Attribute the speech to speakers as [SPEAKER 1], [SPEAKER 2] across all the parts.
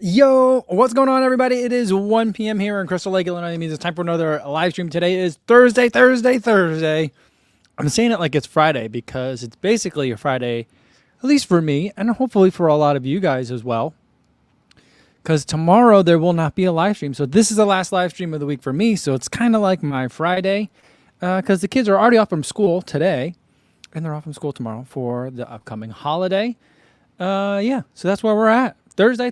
[SPEAKER 1] Yo, what's going on, everybody? It is 1 p.m. here in Crystal Lake, Illinois. It means it's time for another live stream. Today is Thursday. I'm saying it like it's Friday because it's basically a Friday, at least for me, and hopefully for a lot of you guys as well. Because tomorrow there will not be a live stream. So this is the last live stream of the week for me. So it's kind of like my Friday because the kids are already off from school today, and they're off from school tomorrow for the upcoming holiday. Yeah, so that's where we're at. Thursday,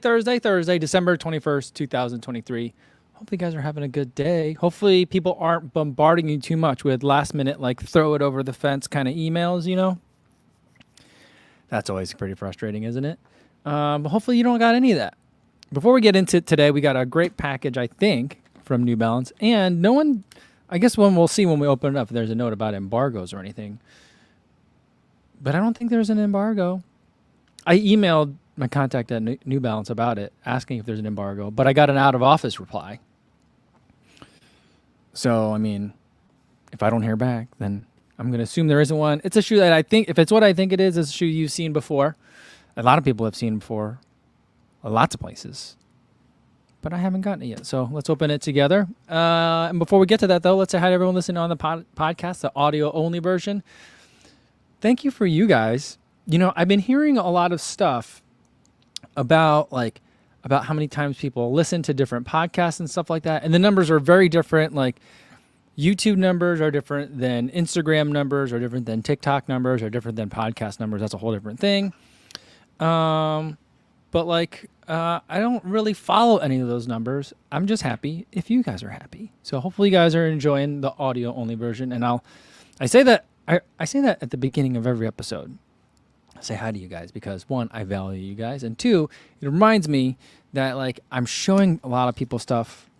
[SPEAKER 1] December 21st, 2023. Hopefully you guys are having a good day. Hopefully people aren't bombarding you too much with last minute, like throw it over the fence kind of emails, you know? That's always pretty frustrating, isn't it? But hopefully you don't got any of that. Before we get into it today, we got a great package, I think, from New Balance. And no one, I guess we'll see when we open it up if there's a note about embargoes or anything. But I don't think there's an embargo. I emailed my contact at New Balance about it, asking if there's an embargo, but I got an out-of-office reply. So, I mean, if I don't hear back, then I'm going to assume there isn't one. It's a shoe that I think, if it's what I think it is, it's a shoe you've seen before. A lot of people have seen before, lots of places. But I haven't gotten it yet, so let's open it together. And before we get to that, though, let's say hi to everyone listening on the podcast, the audio-only version. Thank you for you guys. You know, I've been hearing a lot of stuff about how many times people listen to different podcasts and stuff like that. And the numbers are very different. Like YouTube numbers are different than Instagram numbers, are different than TikTok numbers, are different than podcast numbers. That's a whole different thing. But I don't really follow any of those numbers. I'm just happy if you guys are happy. So hopefully you guys are enjoying the audio only version. And I say that at the beginning of every episode. Say hi to you guys because one, I value you guys, and two, it reminds me that like I'm showing a lot of people stuff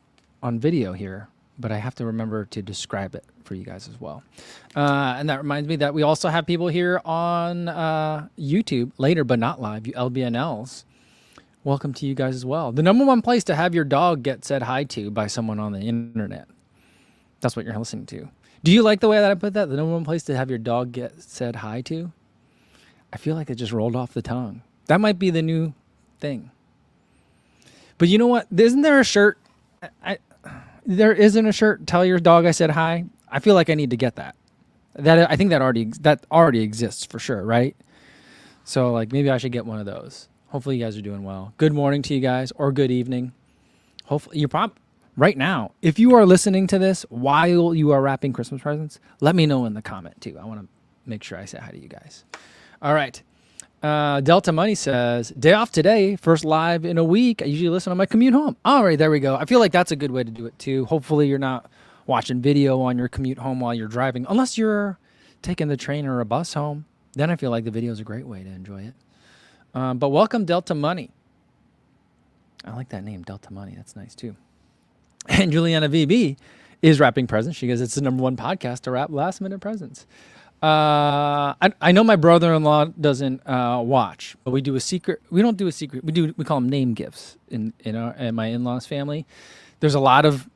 [SPEAKER 1] on video here, but I have to remember to describe it for you guys as well. And that reminds me that we also have people here on YouTube later, but not live. You LBNLs, welcome to you guys as well. The number one place to have your dog get said hi to by someone on the internet. That's what you're listening to. Do you like the way that I put that? The number one place to have your dog get said hi to? I feel like it just rolled off the tongue. That might be the new thing. But you know what? Isn't there a shirt? There isn't a shirt. Tell your dog I said hi. I feel like I need to get that. I think that already exists for sure, right? So like maybe I should get one of those. Hopefully you guys are doing well. Good morning to you guys, or good evening. Hopefully you're right now. If you are listening to this while you are wrapping Christmas presents, let me know in the comment too. I want to make sure I say hi to you guys. All right. Delta Money says, day off today, first live in a week. I usually listen on my commute home. All right, there we go. I feel like that's a good way to do it too. Hopefully you're not watching video on your commute home while you're driving, unless you're taking the train or a bus home. Then I feel like the video is a great way to enjoy it. But welcome, Delta Money. I like that name, Delta Money. That's nice too. And Juliana VB is wrapping presents. She goes, it's the number one podcast to wrap last minute presents. I know my brother-in-law doesn't watch, but we do a secret. We don't do a secret. We call them name gifts in my in-laws family. There's a lot of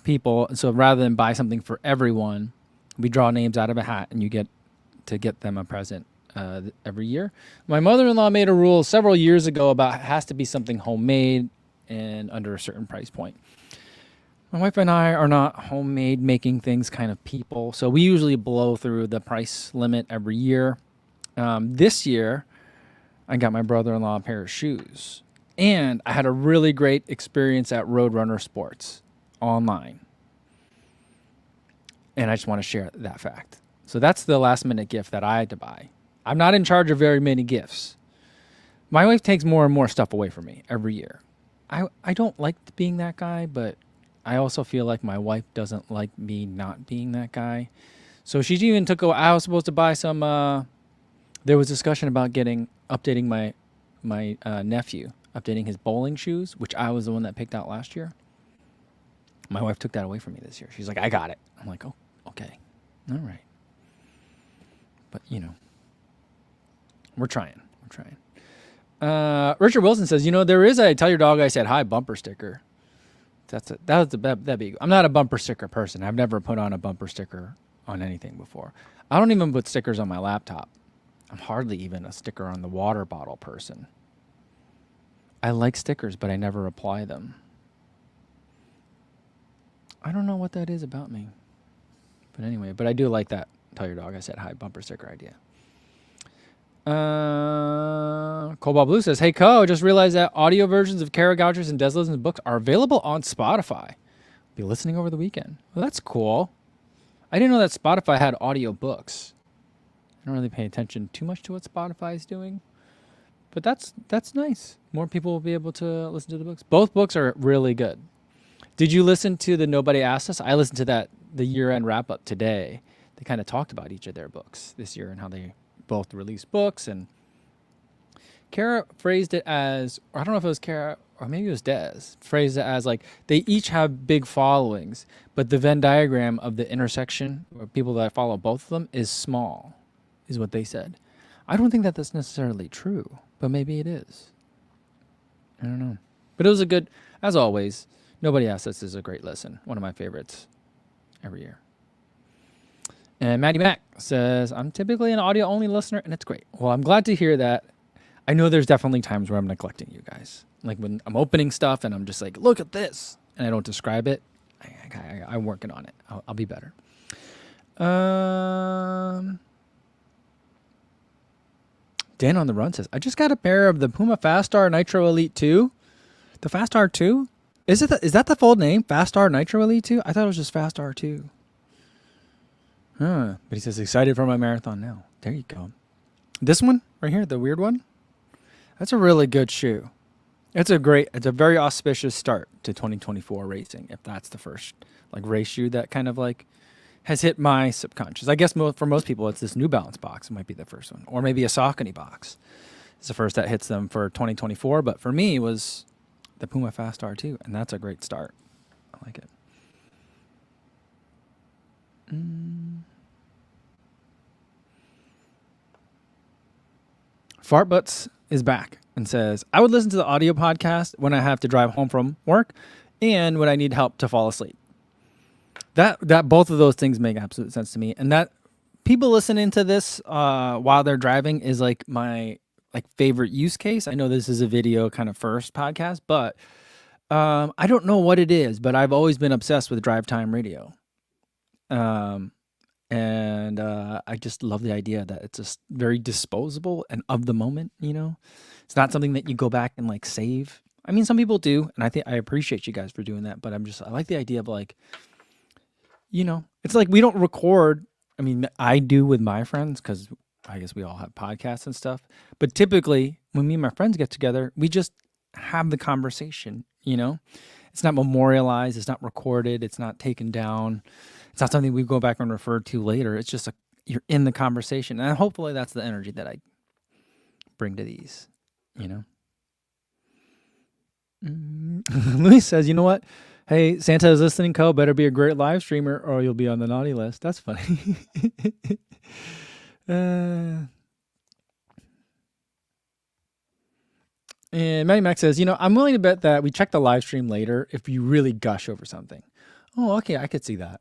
[SPEAKER 1] people, so rather than buy something for everyone, we draw names out of a hat, and you get to get them a present every year. My mother-in-law made a rule several years ago about it has to be something homemade and under a certain price point. My wife and I are not homemade making things kind of people, so we usually blow through the price limit every year. This year, I got my brother-in-law a pair of shoes, and I had a really great experience at Roadrunner Sports online, and I just want to share that fact. So that's the last-minute gift that I had to buy. I'm not in charge of very many gifts. My wife takes more and more stuff away from me every year. I don't like being that guy, but I also feel like my wife doesn't like me not being that guy. So she even I was supposed to buy some, there was discussion about updating my nephew, updating his bowling shoes, which I was the one that picked out last year. My wife took that away from me this year. She's like, I got it. I'm like, oh, okay. All right. But, you know, we're trying. Richard Wilson says, you know, there is a tell your dog I said hi bumper sticker. That'd be. I'm not a bumper sticker person. I've never put on a bumper sticker on anything before. I don't even put stickers on my laptop. I'm hardly even a sticker on the water bottle person. I like stickers, but I never apply them. I don't know what that is about me. But anyway, but I do like that Tell Your Dog I Said Hi bumper sticker idea. Cobalt Blue says, "Hey, Co, just realized that audio versions of Kara Goucher's and Des Listen's books are available on Spotify. Be listening over the weekend." Well, that's cool. I didn't know that Spotify had audio books. I don't really pay attention too much to what Spotify is doing. But that's nice. More people will be able to listen to the books. Both books are really good. Did you listen to the Nobody Asked Us? I listened to that, the year-end wrap-up today. They kind of talked about each of their books this year and how they both released books. And Kara phrased it as, or I don't know if it was Kara or maybe it was Des, phrased it as like they each have big followings, but the Venn diagram of the intersection or people that follow both of them is small, is what they said. I don't think that that's necessarily true, but maybe it is. I don't know. But it was a good, as always, Nobody Asked Us is a great listen. One of my favorites every year. And Maddie Mac says, "I'm typically an audio-only listener, and it's great." Well, I'm glad to hear that. I know there's definitely times where I'm neglecting you guys. Like when I'm opening stuff and I'm just like, look at this, and I don't describe it. I'm working on it. I'll be better. Dan on the Run says, "I just got a pair of the Puma Fastar Nitro Elite 2. The Fastar 2? Is that the full name? Fastar Nitro Elite 2? I thought it was just Fastar 2. Huh. But he says, excited for my marathon now. There you go. This one right here, the weird one, that's a really good shoe. It's a very auspicious start to 2024 racing. If that's the first like race shoe that kind of like has hit my subconscious. I guess for most people, it's this New Balance box. It might be the first one, or maybe a Saucony box. It's the first that hits them for 2024. But for me, it was the Puma Fastar 2, and that's a great start. I like it. Fartbutts is back and says, "I would listen to the audio podcast when I have to drive home from work and when I need help to fall asleep." That both of those things make absolute sense to me. And that people listening to this while they're driving is like my favorite use case. I know this is a video kind of first podcast, but I don't know what it is, but I've always been obsessed with drive time radio. And I just love the idea that it's just very disposable and of the moment, you know? It's not something that you go back and like save. I mean, some people do, and I think I appreciate you guys for doing that, but I like the idea of like, you know, it's like we don't record. I mean, I do with my friends because I guess we all have podcasts and stuff. But typically, when me and my friends get together, we just have the conversation, you know? It's not memorialized. It's not recorded. It's not taken down. It's not something we go back and refer to later. It's just you're in the conversation. And hopefully that's the energy that I bring to these, you know? Louis says, "You know what? Hey, Santa is listening, Co. Better be a great live streamer or you'll be on the naughty list." That's funny. And Matty Mac says, "You know, I'm willing to bet that we check the live stream later if you really gush over something." Oh, okay. I could see that.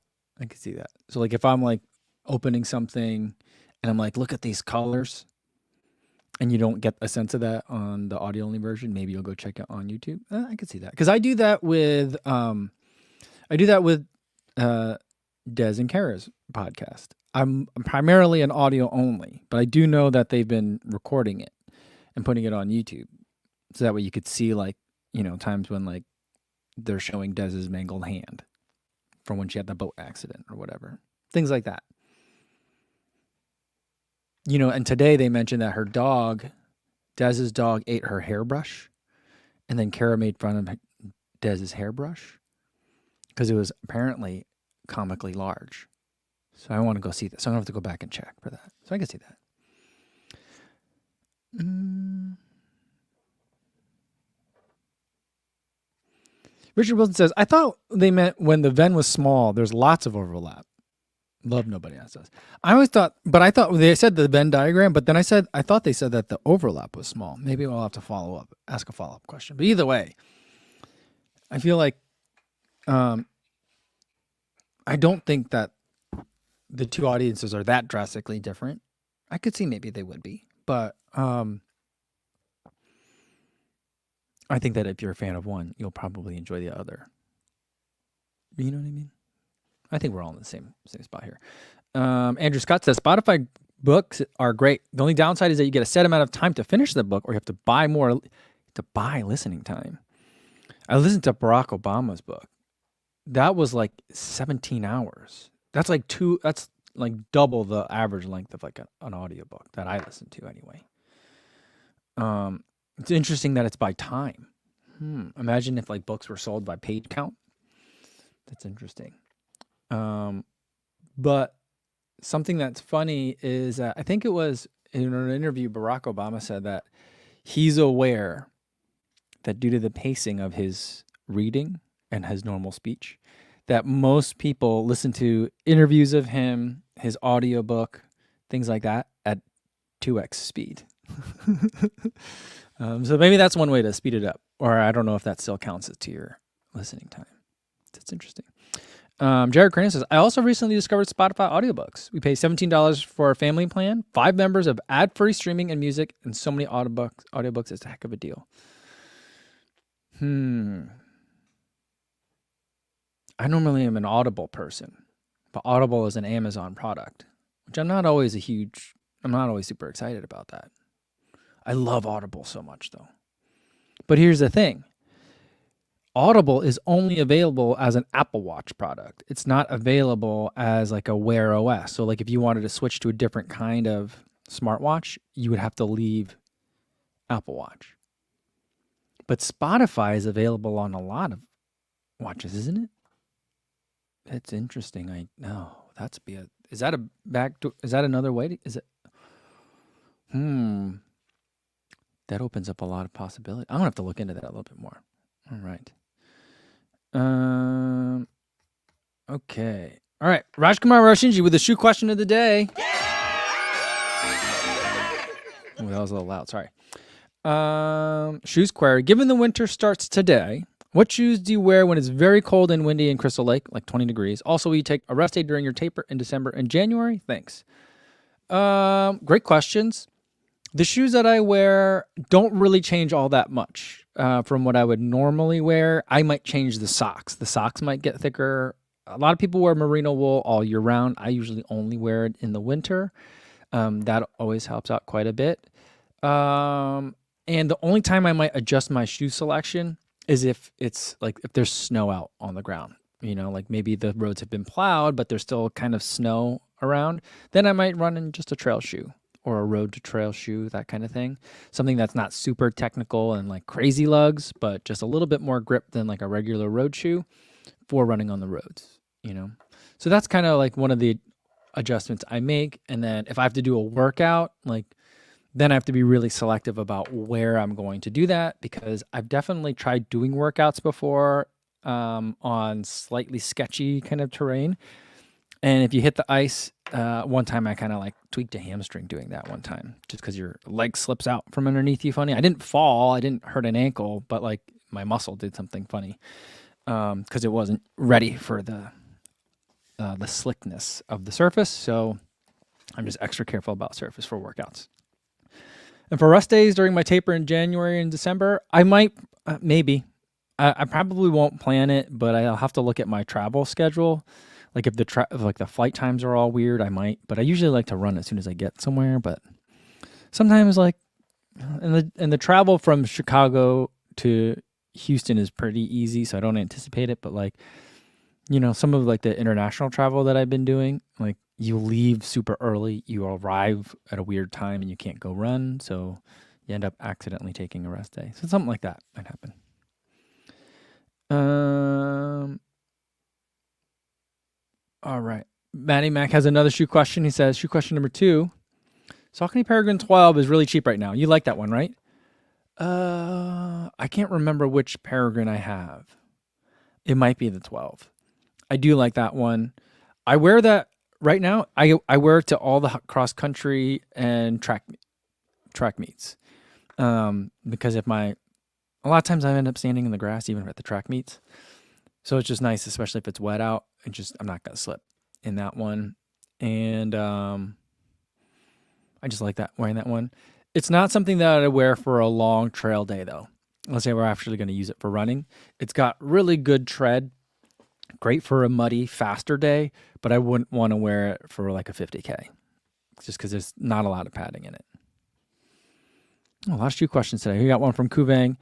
[SPEAKER 1] So like if I'm like opening something and I'm like, look at these colors, and you don't get a sense of that on the audio only version, maybe you'll go check it on YouTube. I could see that. Because I do that with Des and Kara's podcast. I'm primarily an audio only, but I do know that they've been recording it and putting it on YouTube. So that way you could see like, you know, times when like they're showing Des's mangled hand from when she had the boat accident or whatever. Things like that. You know, and today they mentioned that her dog, Des's dog, ate her hairbrush. And then Kara made fun of Des's hairbrush because it was apparently comically large. So I want to go see that. So I'm going to have to go back and check for that. So I can see that. Richard Wilson says, "I thought they meant when the Venn was small, there's lots of overlap." Love Nobody Asked Us. I always thought, but I thought they said the Venn diagram, but then I thought they said that the overlap was small. Maybe I'll have to ask a follow-up question. But either way, I feel like I don't think that the two audiences are that drastically different. I could see maybe they would be, but I think that if you're a fan of one, you'll probably enjoy the other. You know what I mean? I think we're all in the same spot here. Andrew Scott says Spotify books are great. The only downside is that you get a set amount of time to finish the book, or you have to buy more to buy listening time. I listened to Barack Obama's book. That was like 17 hours. That's like double the average length of like an audiobook that I listen to anyway. It's interesting that it's by time. Imagine if like books were sold by page count. That's interesting. But something that's funny is I think it was in an interview, Barack Obama said that he's aware that due to the pacing of his reading and his normal speech, that most people listen to interviews of him, his audiobook, things like that at 2x speed. So maybe that's one way to speed it up. Or I don't know if that still counts as to your listening time. That's interesting. Jared Crane says, I also recently discovered Spotify audiobooks. We pay $17 for a family plan, 5 members of ad-free streaming and music, and so many audiobooks. It's a heck of a deal. I normally am an Audible person, but Audible is an Amazon product, which I'm not always super excited about that. I love Audible so much though. But here's the thing. Audible is only available as an Apple Watch product. It's not available as like a Wear OS. So like if you wanted to switch to a different kind of smartwatch, you would have to leave Apple Watch. But Spotify is available on a lot of watches, isn't it? That's interesting. Is that another way is it? That opens up a lot of possibilities. I'm gonna have to look into that a little bit more. All right. Okay. All right. Rajkumar Roshinji with the shoe question of the day. Oh, that was a little loud. Sorry. Shoes query. Given the winter starts today, what shoes do you wear when it's very cold and windy in Crystal Lake, like 20 degrees? Also, will you take a rest day during your taper in December and January? Thanks. Great questions. The shoes that I wear don't really change all that much from what I would normally wear. I might change the socks. The socks might get thicker. A lot of people wear merino wool all year round. I usually only wear it in the winter. That always helps out quite a bit. And the only time I might adjust my shoe selection is if it's like if there's snow out on the ground. You know, like maybe the roads have been plowed, but there's still kind of snow around. Then I might run in just a trail shoe or a road to trail shoe, that kind of thing. Something that's not super technical and like crazy lugs, but just a little bit more grip than like a regular road shoe for running on the roads, you know? So that's kind of like one of the adjustments I make. And then if I have to do a workout, like then I have to be really selective about where I'm going to do that, because I've definitely tried doing workouts before on slightly sketchy kind of terrain. And if you hit the ice, one time I kind of like tweaked a hamstring doing that one time, just because your leg slips out from underneath you funny. I didn't fall, I didn't hurt an ankle, but like my muscle did something funny because it wasn't ready for the slickness of the surface. So I'm just extra careful about surface for workouts. And for rest days during my taper in January and December, I might, maybe. I probably won't plan it, but I'll have to look at my travel schedule. Like if the flight times are all weird, I might. But I usually like to run as soon as I get somewhere. But sometimes like, and the travel from Chicago to Houston is pretty easy, so I don't anticipate it. But like, you know, some of like the international travel that I've been doing, like you leave super early, you arrive at a weird time, and you can't go run, so you end up accidentally taking a rest day. So something like that might happen. All right. Matty Mac has another shoe question. He says, shoe question number 2. Saucony Peregrine 12 is really cheap right now. You like that one, right? I can't remember which Peregrine I have. It might be the 12. I do like that one. I wear that right now. I wear it to all the cross country and track meets. Because a lot of times I end up standing in the grass even at the track meets. So it's just nice, especially if it's wet out. I'm not going to slip in that one. And I just like that, wearing that one. It's not something that I wear for a long trail day though. let's say we're actually going to use it for running. It's got really good tread, great for a muddy, faster day, but I wouldn't want to wear it for like a 50K just because there's not a lot of padding in it. Oh, last few questions today. We got one from Kuvang.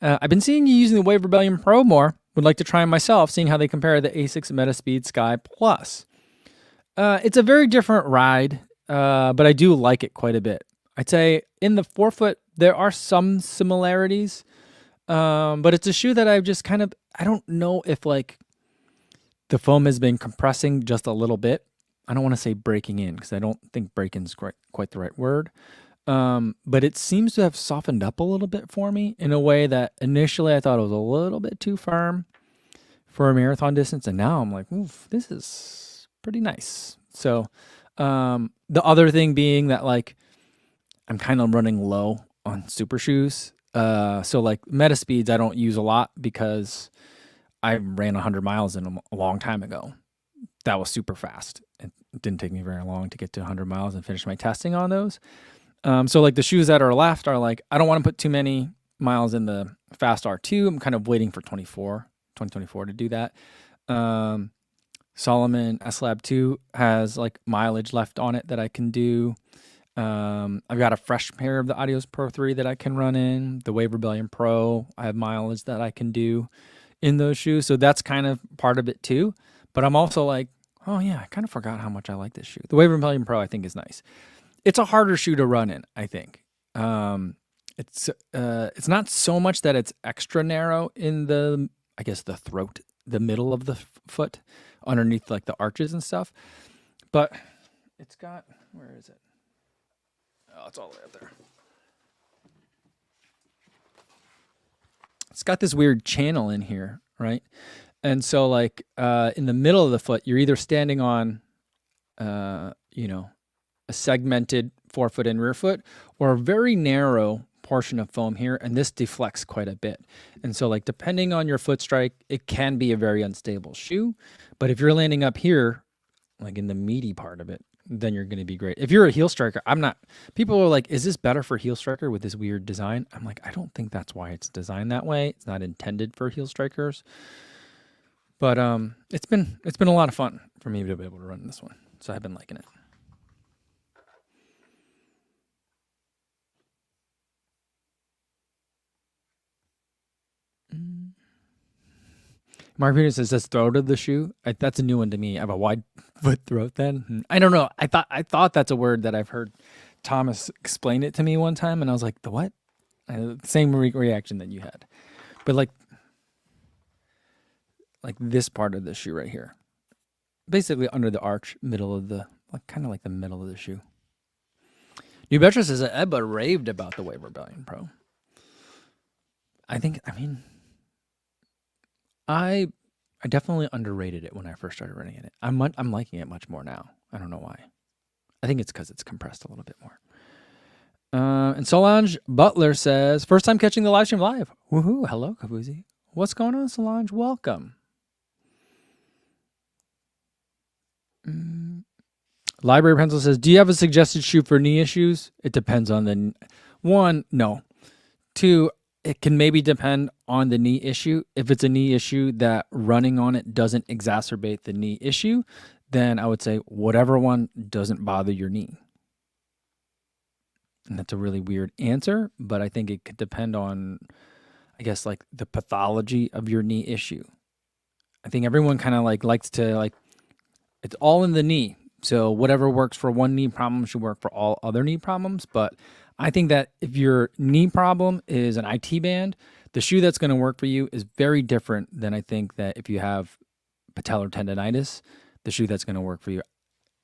[SPEAKER 1] I've been seeing you using the Wave Rebellion Pro more. Would like to try them myself, seeing how they compare the ASICS Metaspeed Sky Plus. It's a very different ride, but I do like it quite a bit. I'd say in the forefoot, there are some similarities, but it's a shoe that I've just kind of, I don't know if like the foam has been compressing just a little bit. I don't want to say breaking in because I don't think break-in is quite the right word. But it seems to have softened up a little bit for me in a way that initially I thought it was a little bit too firm for a marathon distance. And now I'm like, oof, this is pretty nice. So, the other thing being that like, I'm kind of running low on super shoes. So like Metaspeeds, I don't use a lot because I ran 100 miles in them a long time ago. That was super fast. It didn't take me very long to get to 100 miles and finish my testing on those. So like the shoes that are left are like, I don't want to put too many miles in the Fast R2. I'm kind of waiting for 2024 to do that. Solomon S-Lab 2 has like mileage left on it that I can do. I've got a fresh pair of the Audios Pro 3 that I can run in. The Wave Rebellion Pro, I have mileage that I can do in those shoes. So that's kind of part of it too. But I'm also like, oh yeah, I kind of forgot how much I like this shoe. The Wave Rebellion Pro I think is nice. It's a harder shoe to run in, I think. It's not so much that it's extra narrow in the, I guess, the throat, the middle of the foot, underneath like the arches and stuff. But it's got, where is it? Oh, it's all the way up there. It's got this weird channel in here, right? And so like in the middle of the foot, you're either standing on, a segmented forefoot and rear foot, or a very narrow portion of foam here, and this deflects quite a bit. And so like depending on your foot strike, it can be a very unstable shoe. But if you're landing up here, like in the meaty part of it, then you're going to be great. If you're a heel striker, people are like, is this better for heel striker with this weird design? I'm like, I don't think that's why it's designed that way. It's not intended for heel strikers. But it's been a lot of fun for me to be able to run this one. So I've been liking it. Mark Peter says, "That's throat of the shoe." That's a new one to me. I have a wide foot throat. Then I don't know. I thought that's a word that I've heard Thomas explain it to me one time, and I was like, "The what?" Same reaction that you had, but like this part of the shoe right here, basically under the arch, middle of the kind of like the middle of the shoe. New Betra says that Ebba raved about the Wave Rebellion Pro. I definitely underrated it when I first started running it. I'm liking it much more now. I don't know why. I think it's because it's compressed a little bit more. And Solange Butler says, first time catching the live stream live. Woohoo! Hello, Kabuzi. What's going on, Solange? Welcome. Library Pencil says, do you have a suggested shoe for knee issues? It depends on the one. No. Two, it can maybe depend on the knee issue. If it's a knee issue that running on it doesn't exacerbate the knee issue, then I would say whatever one doesn't bother your knee. And that's a really weird answer, but I think it could depend on, I guess, like the pathology of your knee issue. I think everyone kind of likes to it's all in the knee. So whatever works for one knee problem should work for all other knee problems. But I think that if your knee problem is an IT band, the shoe that's going to work for you is very different than I think that if you have patellar tendonitis, the shoe that's going to work for you.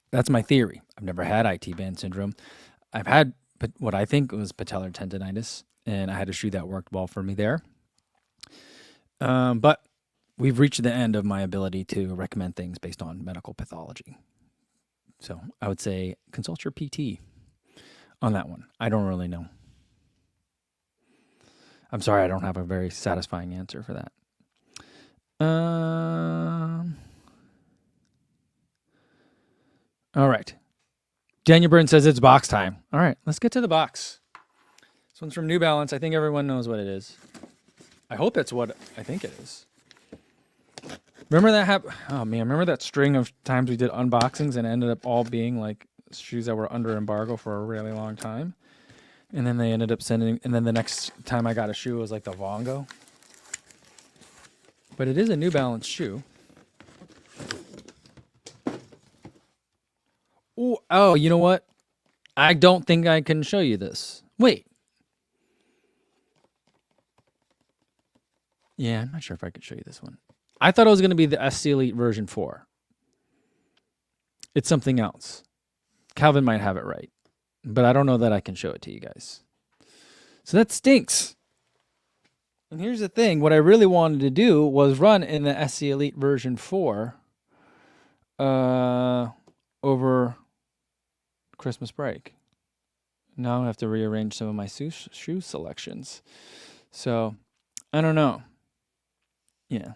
[SPEAKER 1] That's my theory. I've never had IT band syndrome. I've had what I think was patellar tendonitis, and I had a shoe that worked well for me there. But we've reached the end of my ability to recommend things based on medical pathology. So I would say consult your PT on that one. I don't really know. I'm sorry, I don't have a very satisfying answer for that. All right. Daniel Byrne says it's box time. All right, let's get to the box. This one's from New Balance. I think everyone knows what it is. I hope that's what I think it is. Remember that oh man, remember that string of times we did unboxings and it ended up all being like shoes that were under embargo for a really long time? And then they ended up sending, and then the next time I got a shoe was like the Vongo. But it is a New Balance shoe. Ooh, oh, you know what? I don't think I can show you this. Wait. Yeah, I'm not sure if I could show you this one. I thought it was going to be the SC Elite version 4. It's something else. Calvin might have it right, but I don't know that I can show it to you guys. So that stinks. And here's the thing. What I really wanted to do was run in the SC Elite version 4 over Christmas break. Now I have to rearrange some of my shoe selections. So, I don't know. Yeah.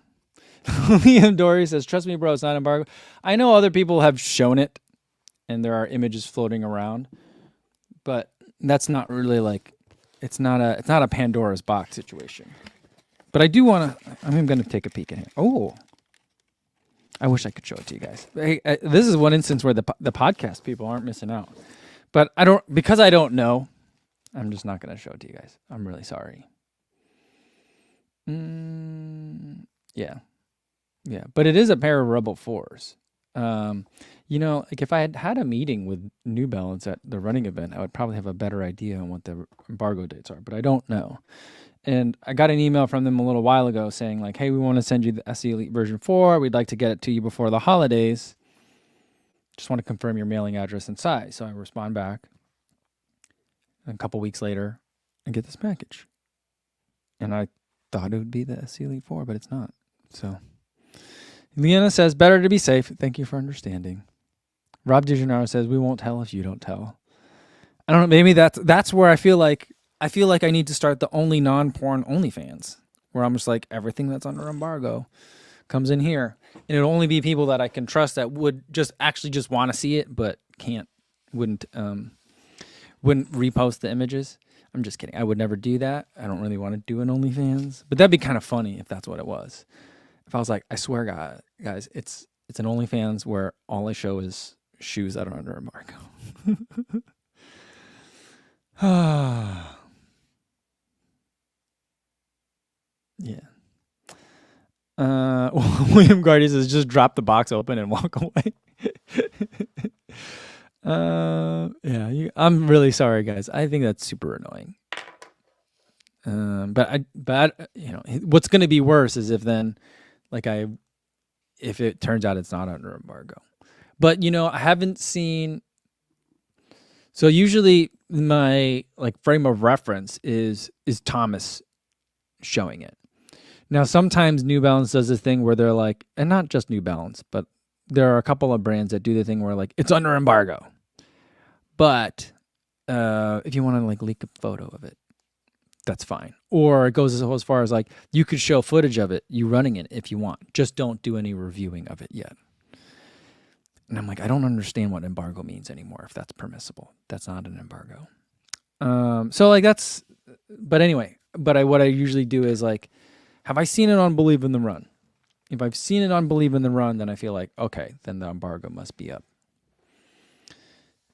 [SPEAKER 1] Liam Dory says, trust me, bro, it's not embargo. I know other people have shown it, and there are images floating around, but that's not really like, it's not a Pandora's box situation. But I do want to, I'm going to take a peek at it. Oh, I wish I could show it to you guys. Hey, this is one instance where the podcast people aren't missing out. But because I don't know, I'm just not going to show it to you guys. I'm really sorry. Yeah. Yeah, but it is a pair of Rebel 4s. You know, like if I had a meeting with New Balance at the running event, I would probably have a better idea on what the embargo dates are, but I don't know. And I got an email from them a little while ago saying like, hey, we want to send you the SE Elite version 4. We'd like to get it to you before the holidays. Just want to confirm your mailing address and size. So I respond back. And a couple weeks later, I get this package. And I thought it would be the SE Elite 4, but it's not. So Leanna says, better to be safe. Thank you for understanding. Rob DiGennaro says, we won't tell if you don't tell. I don't know. Maybe that's where I feel like I need to start the only non-porn OnlyFans, where I'm just like, everything that's under embargo comes in here. And it'll only be people that I can trust that would just want to see it, but wouldn't repost the images. I'm just kidding. I would never do that. I don't really want to do an OnlyFans, but that'd be kind of funny if that's what it was. If I was like, I swear, God, guys, it's an OnlyFans where all I show is shoes that are under embargo. Yeah. William Gardy says, just drop the box open and walk away. Yeah, I'm really sorry, guys. I think that's super annoying. But you know, what's going to be worse is if then, like, if it turns out it's not under embargo. But you know, I haven't seen. So usually my like frame of reference is Thomas showing it. Now sometimes New Balance does this thing where they're like, and not just New Balance, but there are a couple of brands that do the thing where like it's under embargo. But if you want to like leak a photo of it, that's fine. Or it goes as far as like, you could show footage of it, you running it if you want. Just don't do any reviewing of it yet. And I'm like, I don't understand what embargo means anymore if that's permissible. That's not an embargo. So like that's, but anyway, what I usually do is like, have I seen it on Believe in the Run? If I've seen it on Believe in the Run, then I feel like, okay, then the embargo must be up.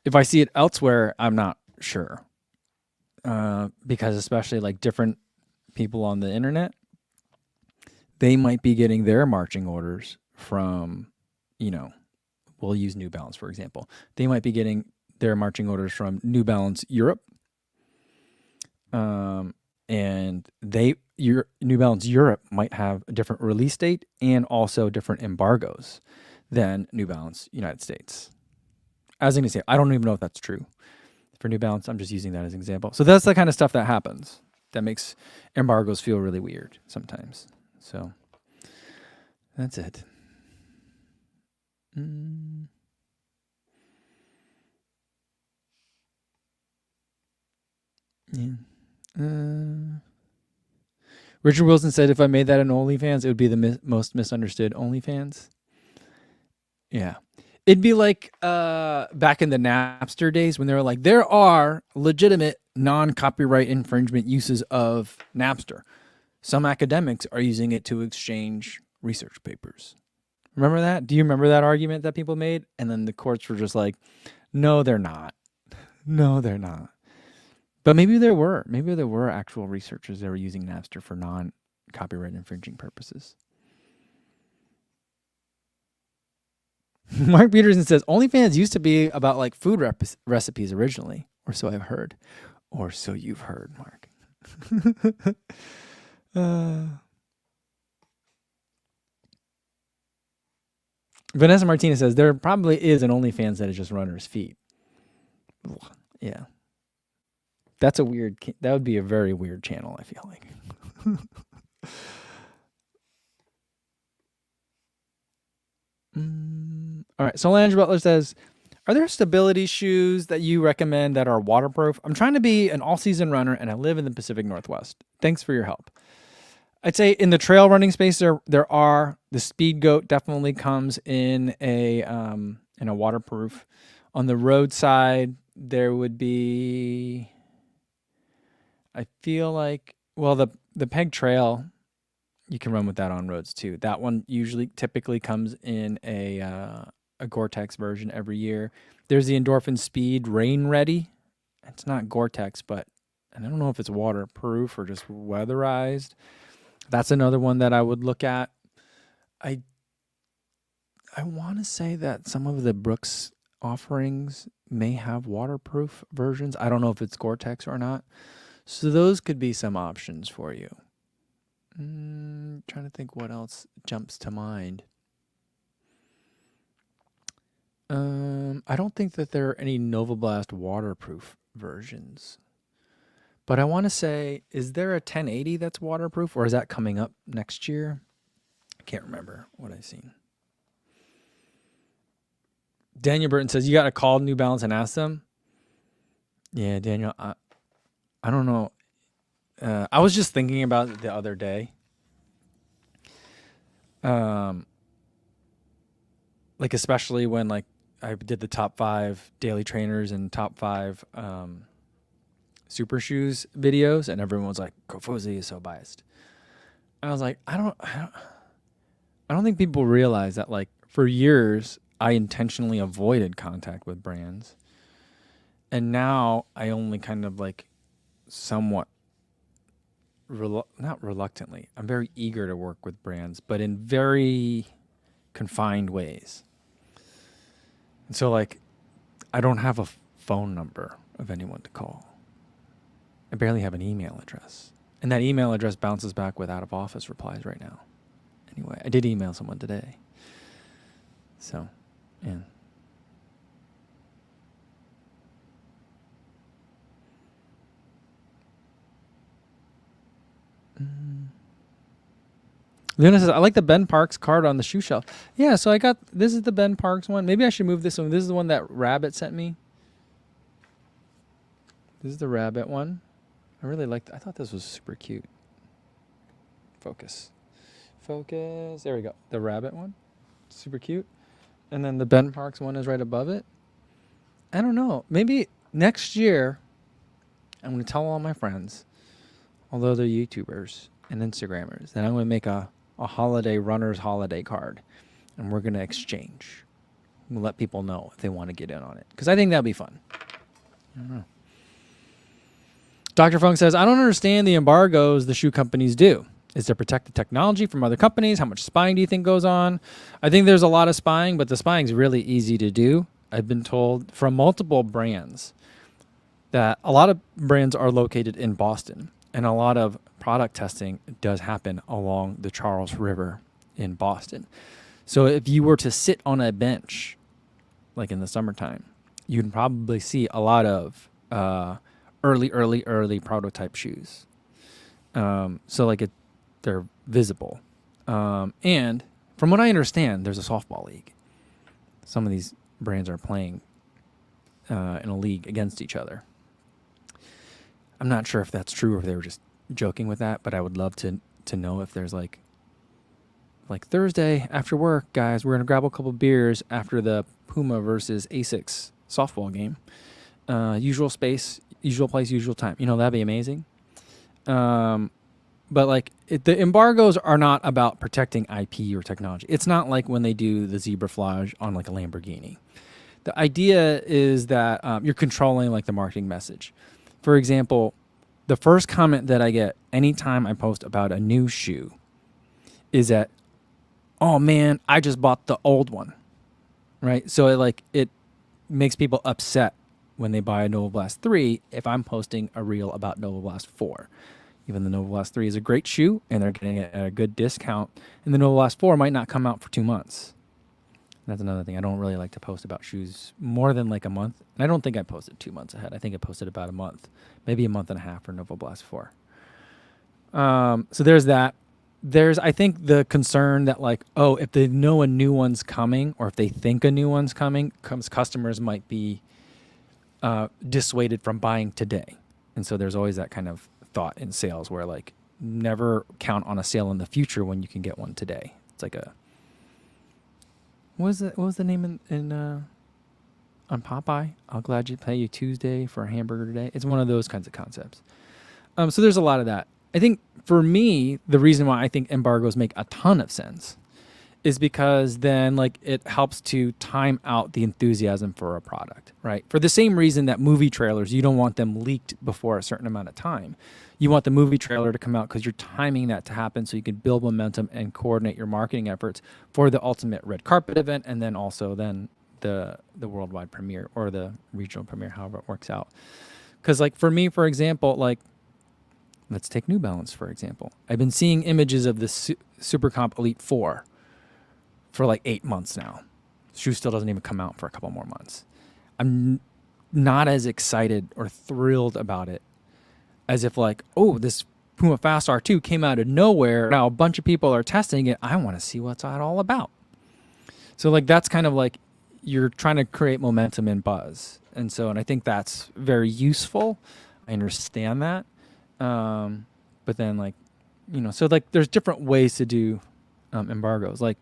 [SPEAKER 1] If I see it elsewhere, I'm not sure. Because especially like different people on the internet, they might be getting their marching orders from, you know, we'll use New Balance, for example. They might be getting their marching orders from New Balance Europe. And New Balance Europe might have a different release date and also different embargoes than New Balance United States. As an example, I don't even know if that's true. For New Balance, I'm just using that as an example. So that's the kind of stuff that happens that makes embargoes feel really weird sometimes. So that's it. Yeah. Richard Wilson said, if I made that an OnlyFans, it would be the most misunderstood OnlyFans. Yeah. It'd be like back in the Napster days when they were like, there are legitimate non-copyright infringement uses of Napster. some academics are using it to exchange research papers. Remember that? Do you remember that argument that people made? And then the courts were just like, no, they're not. No, they're not. But maybe there were. Maybe there were actual researchers that were using Napster for non-copyright infringing purposes. Mark Peterson says, OnlyFans used to be about like food recipes originally, or so I've heard. Or so you've heard, Mark. Vanessa Martinez says, there probably is an OnlyFans that is just runner's feet. Yeah. That would be a very weird channel, I feel like. All right. Solange Butler says, are there stability shoes that you recommend that are waterproof? I'm trying to be an all-season runner, and I live in the Pacific Northwest. Thanks for your help. I'd say in the trail running space, there are. The Speed Goat definitely comes in a waterproof. On the road side, there would be, I feel like, well, the Peg Trail, you can run with that on roads too. That one typically comes in a Gore-Tex version every year. There's the Endorphin Speed Rain Ready. It's not Gore-Tex, but I don't know if it's waterproof or just weatherized. That's another one that I would look at. I want to say that some of the Brooks offerings may have waterproof versions. I don't know if it's Gore-Tex or not. So those could be some options for you. Trying to think what else jumps to mind. I don't think that there are any Novablast waterproof versions. But I want to say, is there a 1080 that's waterproof, or is that coming up next year? I can't remember what I've seen. Daniel Burton says, you got to call New Balance and ask them? Yeah, Daniel, I don't know. I was just thinking about it the other day. Like especially when like I did the top 5 daily trainers and top 5 super shoes videos, and everyone was like, Kofuzi is so biased. I was like, I don't think people realize that like for years I intentionally avoided contact with brands, and now I only kind of like somewhat not reluctantly. I'm very eager to work with brands, but in very confined ways. And so like I don't have a phone number of anyone to call. I barely have an email address. And that email address bounces back with out of office replies right now. Anyway, I did email someone today. So, yeah. Luna says, I like the Ben Parks card on the shoe shelf. Yeah, so this is the Ben Parks one. Maybe I should move this one. This is the one that Rabbit sent me. This is the Rabbit one. I really liked it. I thought this was super cute. Focus. There we go. The Rabbit one. Super cute. And then the Ben Parks one is right above it. I don't know. Maybe next year, I'm going to tell all my friends, although they're YouTubers and Instagrammers, that I'm going to make a runner's holiday card. And we're going to exchange. We'll let people know if they want to get in on it. Because I think that'd be fun. I don't know. Dr. Funk says, I don't understand the embargoes the shoe companies do. Is there protected technology from other companies? How much spying do you think goes on? I think there's a lot of spying, but the spying's really easy to do. I've been told from multiple brands that a lot of brands are located in Boston, and a lot of product testing does happen along the Charles River in Boston. So if you were to sit on a bench, like in the summertime, you'd probably see a lot of early prototype shoes. So like they're visible. And from what I understand, there's a softball league. Some of these brands are playing in a league against each other. I'm not sure if that's true or if they were just joking with that, but I would love to know if there's like Thursday after work, guys, we're going to grab a couple beers after the Puma versus Asics softball game. Usual space, usual place, usual time. That'd be amazing. But like the embargoes are not about protecting IP or technology. It's not like when they do the zebra flage on like a Lamborghini. The idea is that you're controlling like the marketing message. For example, the first comment that I get anytime I post about a new shoe is that, "Oh man, I just bought the old one." Right? So it makes people upset when they buy a Nova Blast 3 if I'm posting a reel about Nova Blast 4. Even the Nova Blast 3 is a great shoe and they're getting it at a good discount, and the Nova Blast 4 might not come out for 2 months. That's another thing. I don't really like to post about shoes more than like a month. And I don't think I posted 2 months ahead. I think I posted about a month, maybe a month and a half for Nova Blast 4. So there's that. There's, I think, the concern that like, oh, if they know a new one's coming, or if they think a new one's coming, customers might be dissuaded from buying today. And so there's always that kind of thought in sales where like never count on a sale in the future when you can get one today. It's like a, what was the name in on Popeye? I'll gladly pay you Tuesday for a hamburger today. It's one of those kinds of concepts. So there's a lot of that. I think for me, the reason why I think embargoes make a ton of sense is because then like it helps to time out the enthusiasm for a product, right? For the same reason that movie trailers, you don't want them leaked before a certain amount of time. You want the movie trailer to come out because you're timing that to happen so you can build momentum and coordinate your marketing efforts for the ultimate red carpet event, and then also then the worldwide premiere or the regional premiere, however it works out. Because like for me, for example, like let's take New Balance, for example. I've been seeing images of the Super Comp Elite 4 for like 8 months now. The shoe still doesn't even come out for a couple more months. I'm not as excited or thrilled about it as if like, oh, this Puma Fast R2 came out of nowhere. Now a bunch of people are testing it. I want to see what's that all about. So like that's kind of like you're trying to create momentum and buzz. And I think that's very useful. I understand that. But then like, so like there's different ways to do embargoes. Like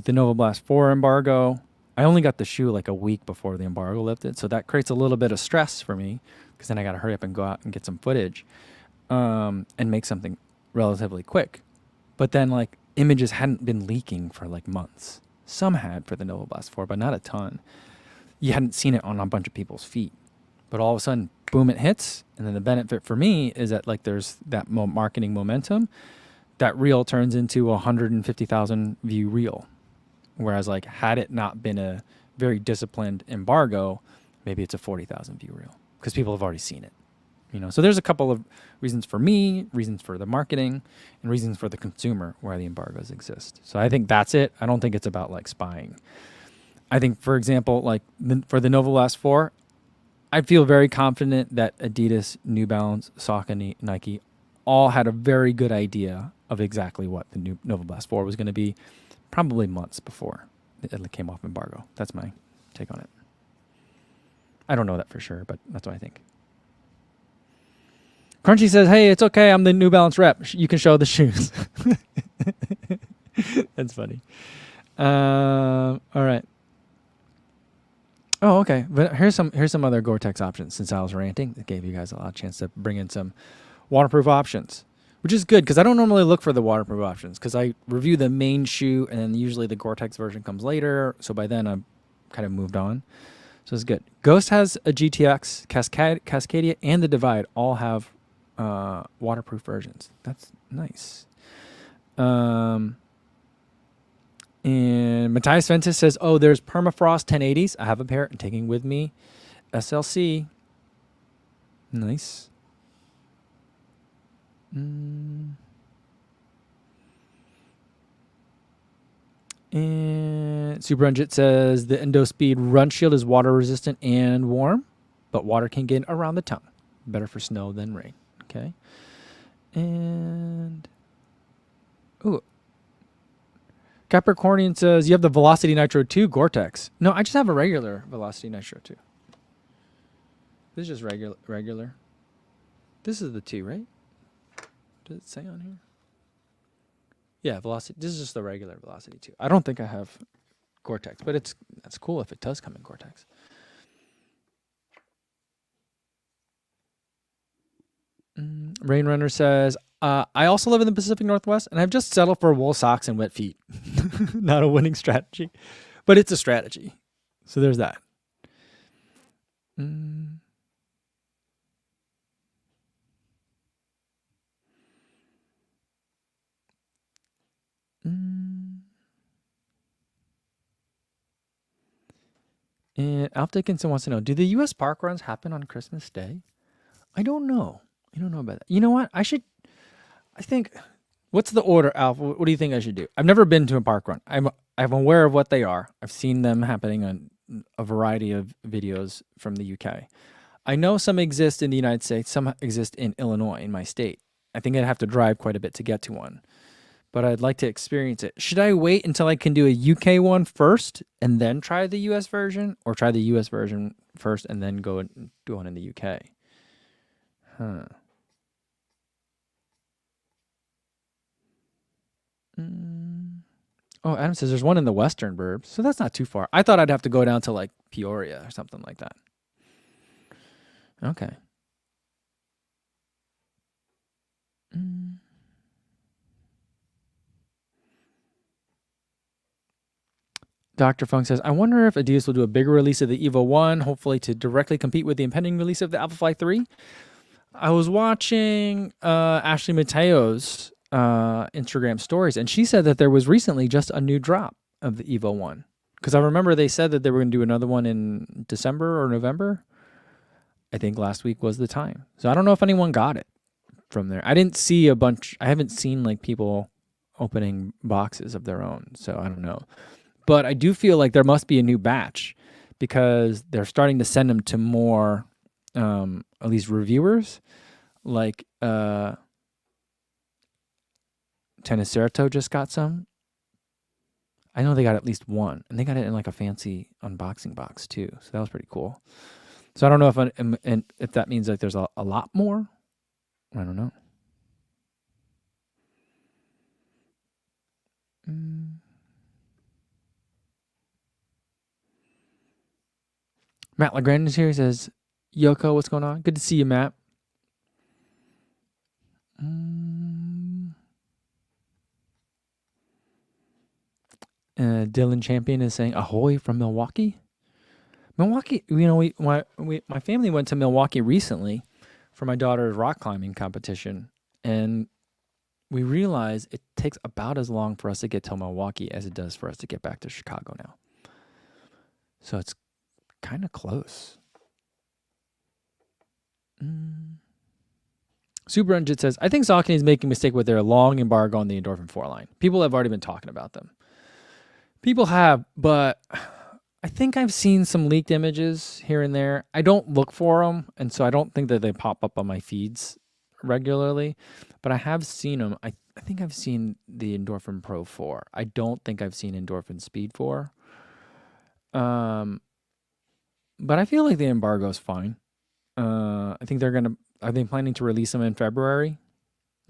[SPEAKER 1] the Nova Blast 4 embargo, I only got the shoe like a week before the embargo lifted. So that creates a little bit of stress for me because then I got to hurry up and go out and get some footage and make something relatively quick. But then like images hadn't been leaking for like months. Some had for the Nova Blast 4, but not a ton. You hadn't seen it on a bunch of people's feet. But all of a sudden, boom, it hits. And then the benefit for me is that like there's that marketing momentum. That reel turns into a 150,000 view reel. Whereas like had it not been a very disciplined embargo, maybe it's a 40,000 view reel because people have already seen it. So there's a couple of reasons for me, reasons for the marketing, and reasons for the consumer why the embargoes exist. So I think that's it. I don't think it's about like spying. I think, for example, like for the Nova Blast 4, I feel very confident that Adidas, New Balance, Saucony, Nike all had a very good idea of exactly what the new Nova Blast 4 was going to be, probably months before it came off embargo. That's my take on it. I don't know that for sure, but that's what I think. Crunchy says, hey, it's okay. I'm the New Balance rep. You can show the shoes. That's funny. All right. Oh, okay. But here's some other Gore-Tex options. Since I was ranting, it gave you guys a lot of chance to bring in some waterproof options, which is good because I don't normally look for the waterproof options because I review the main shoe and then usually the Gore-Tex version comes later. So by then I'm kind of moved on. So it's good. Ghost has a GTX, Cascadia, and the Divide all have waterproof versions. That's nice. And Matthias Ventus says, oh, there's Permafrost 1080s. I have a pair and taking with me. SLC. Nice. And Superunjit says, the EndoSpeed Run Shield is water resistant and warm, but water can get around the tongue. Better for snow than rain. Okay. And Capricornian says, you have the Velocity Nitro 2 Gore-Tex. No, I just have a regular Velocity Nitro 2. This is just regular. This is the 2, right? Does it say on here? Yeah, Velocity. This is just the regular Velocity 2. I don't think I have Gore-Tex, but that's cool if it does come in Gore-Tex. Rain Runner says, I also live in the Pacific Northwest, and I've just settled for wool socks and wet feet. Not a winning strategy, but it's a strategy. So there's that. Mm. Mm. And Alf Dickinson wants to know, do the U.S. park runs happen on Christmas Day? I don't know. I don't know about that. You know what? I think, what's the order, Alf? What do you think I should do? I've never been to a park run. I'm aware of what they are. I've seen them happening on a variety of videos from the UK. I know some exist in the United States. Some exist in Illinois, in my state. I think I'd have to drive quite a bit to get to one, but I'd like to experience it. Should I wait until I can do a UK one first and then try the US version, or try the US version first and then go and do one in the UK? Huh. Oh, Adam says there's one in the Western Burbs, so that's not too far. I thought I'd have to go down to like Peoria or something like that. Okay. Dr. Funk says, I wonder if Adidas will do a bigger release of the Evo 1, hopefully to directly compete with the impending release of the Alphafly 3. I was watching Ashley Mateo's Instagram stories, and she said that there was recently just a new drop of the Evo 1. Because I remember they said that they were going to do another one in December or November. I think last week was the time. So I don't know if anyone got it from there. I didn't see a bunch. I haven't seen like people opening boxes of their own. So I don't know. But I do feel like there must be a new batch, because they're starting to send them to more, at least reviewers. Like Tennicerto just got some. I know they got at least one, and they got it in like a fancy unboxing box too. So that was pretty cool. So I don't know if that means like there's a lot more. I don't know. Matt Legrand is here. He says, Yoko, what's going on? Good to see you, Matt. Dylan Champion is saying, ahoy from Milwaukee. Milwaukee, you know, my family went to Milwaukee recently for my daughter's rock climbing competition, and we realized it takes about as long for us to get to Milwaukee as it does for us to get back to Chicago now. So it's kind of close. Super Unjit says, I think Saucony is making a mistake with their long embargo on the Endorphin 4 line. People have already been talking about them. People have, but I think I've seen some leaked images here and there. I don't look for them, and so I don't think that they pop up on my feeds regularly, but I have seen them. I think I've seen the Endorphin Pro 4. I don't think I've seen Endorphin Speed 4. But I feel like the embargo is fine. I think are they planning to release them in February?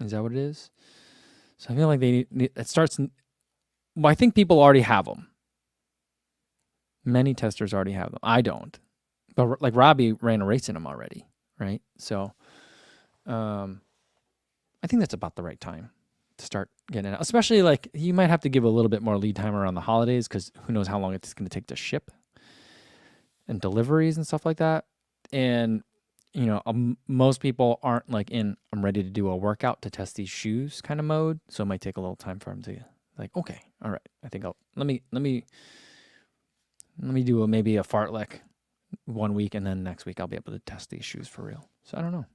[SPEAKER 1] Is that what it is? So I feel like it starts. Well, I think people already have them. Many testers already have them. I don't, but like Robbie ran a race in them already, right? So, I think that's about the right time to start getting it out. Especially like you might have to give a little bit more lead time around the holidays, because who knows how long it's going to take to ship and deliveries and stuff like that. And you know, most people aren't like in I'm ready to do a workout to test these shoes kind of mode, so it might take a little time for them to like, okay, all right, I think let me do maybe a fartlek 1 week, and then next week I'll be able to test these shoes for real. So I don't know.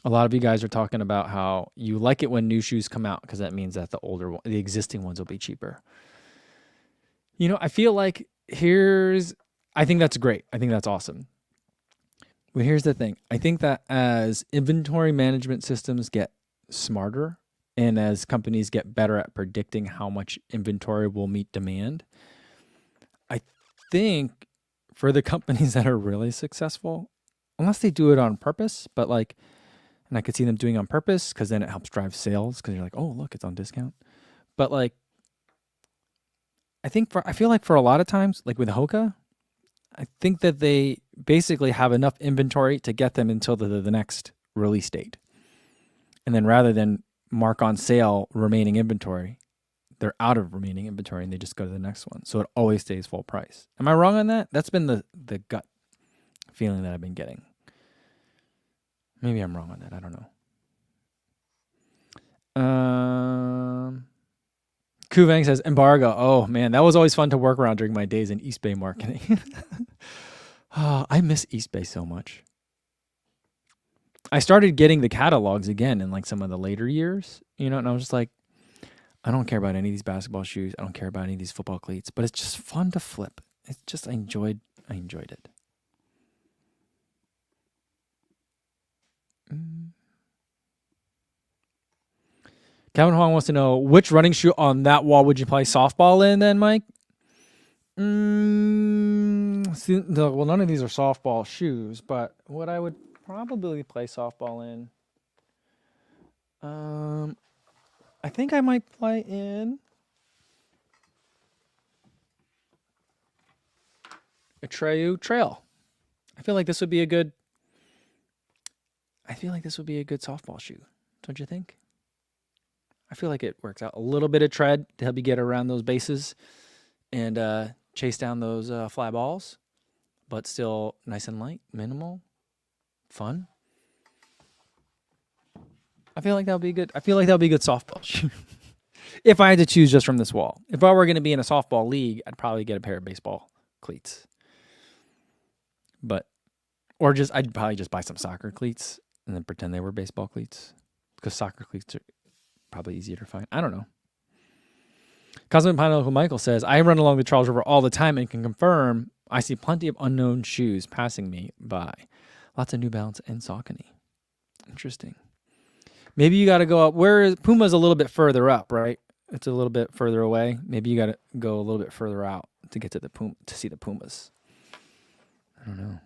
[SPEAKER 1] A lot of you guys are talking about how you like it when new shoes come out, because that means that the existing ones will be cheaper. You know, I feel like I think that's great. I think that's awesome. But here's the thing. I think that as inventory management systems get smarter, and as companies get better at predicting how much inventory will meet demand, I think for the companies that are really successful, unless they do it on purpose, but like, and I could see them doing it on purpose, because then it helps drive sales, because you're like, oh, look, it's on discount. But like, I feel like for a lot of times, like with Hoka, I think that they basically have enough inventory to get them until the next release date. And then rather than mark on sale remaining inventory, they're out of remaining inventory and they just go to the next one. So it always stays full price. Am I wrong on that? That's been the gut feeling that I've been getting. Maybe I'm wrong on that. I don't know. Kuvang says embargo. Oh man, that was always fun to work around during my days in East Bay marketing. Oh, I miss East Bay so much. I started getting the catalogs again in like some of the later years, and I was just like, I don't care about any of these basketball shoes. I don't care about any of these football cleats, but it's just fun to flip. It's just, I enjoyed it. Kevin Huang wants to know, which running shoe on that wall would you play softball in then, Mike? Well, none of these are softball shoes, but what I would probably play softball in, I think I might play in a Treu Trail. I feel like this would be a good softball shoe. Don't you think? I feel like it works out. A little bit of tread to help you get around those bases and chase down those fly balls, but still nice and light, minimal, fun. I feel like that would be good. I feel like that would be a good softball shoe. If I had to choose just from this wall. If I were going to be in a softball league, I'd probably get a pair of baseball cleats. I'd probably just buy some soccer cleats and then pretend they were baseball cleats, because soccer cleats are probably easier to find. I don't know. Cosmic Pineapple Michael says, I run along the Charles River all the time and can confirm I see plenty of unknown shoes passing me by. Lots of New Balance and Saucony. Interesting. Maybe you got to go up. Puma's a little bit further up, right? It's a little bit further away. Maybe you got to go a little bit further out to get to the Puma, to see the Pumas. I don't know.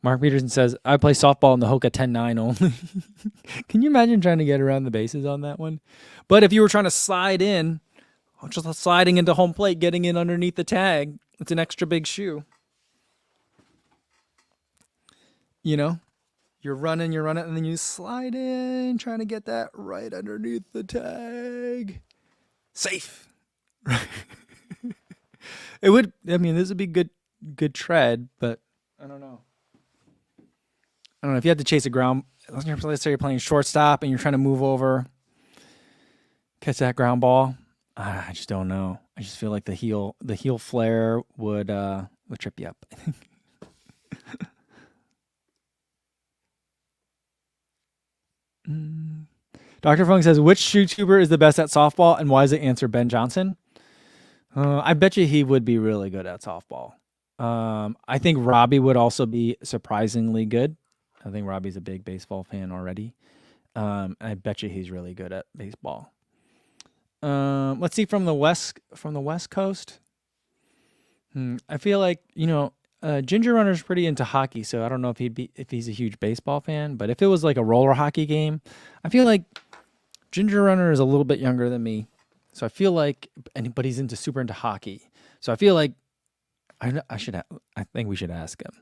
[SPEAKER 1] Mark Peterson says, I play softball in the Hoka 10-9 only. Can you imagine trying to get around the bases on that one? But if you were trying to slide in, just sliding into home plate, getting in underneath the tag, it's an extra big shoe. You're running, and then you slide in, trying to get that right underneath the tag. Safe. This would be good tread, but I don't know. If you had to chase a ground, let's say you're playing shortstop and you're trying to move over, catch that ground ball. I just don't know. I just feel like the heel flare would trip you up, I think. Dr. Fung says, which shoe tuber is the best at softball, and why is the answer Ben Johnson? I bet you he would be really good at softball. I think Robbie would also be surprisingly good. I think Robbie's a big baseball fan already. I bet you he's really good at baseball. Let's see, from the West Coast. I feel like, Ginger Runner's pretty into hockey, so I don't know if he's a huge baseball fan, but if it was like a roller hockey game, I feel like Ginger Runner is a little bit younger than me. So I feel like, but he's super into hockey. So I feel like I think we should ask him.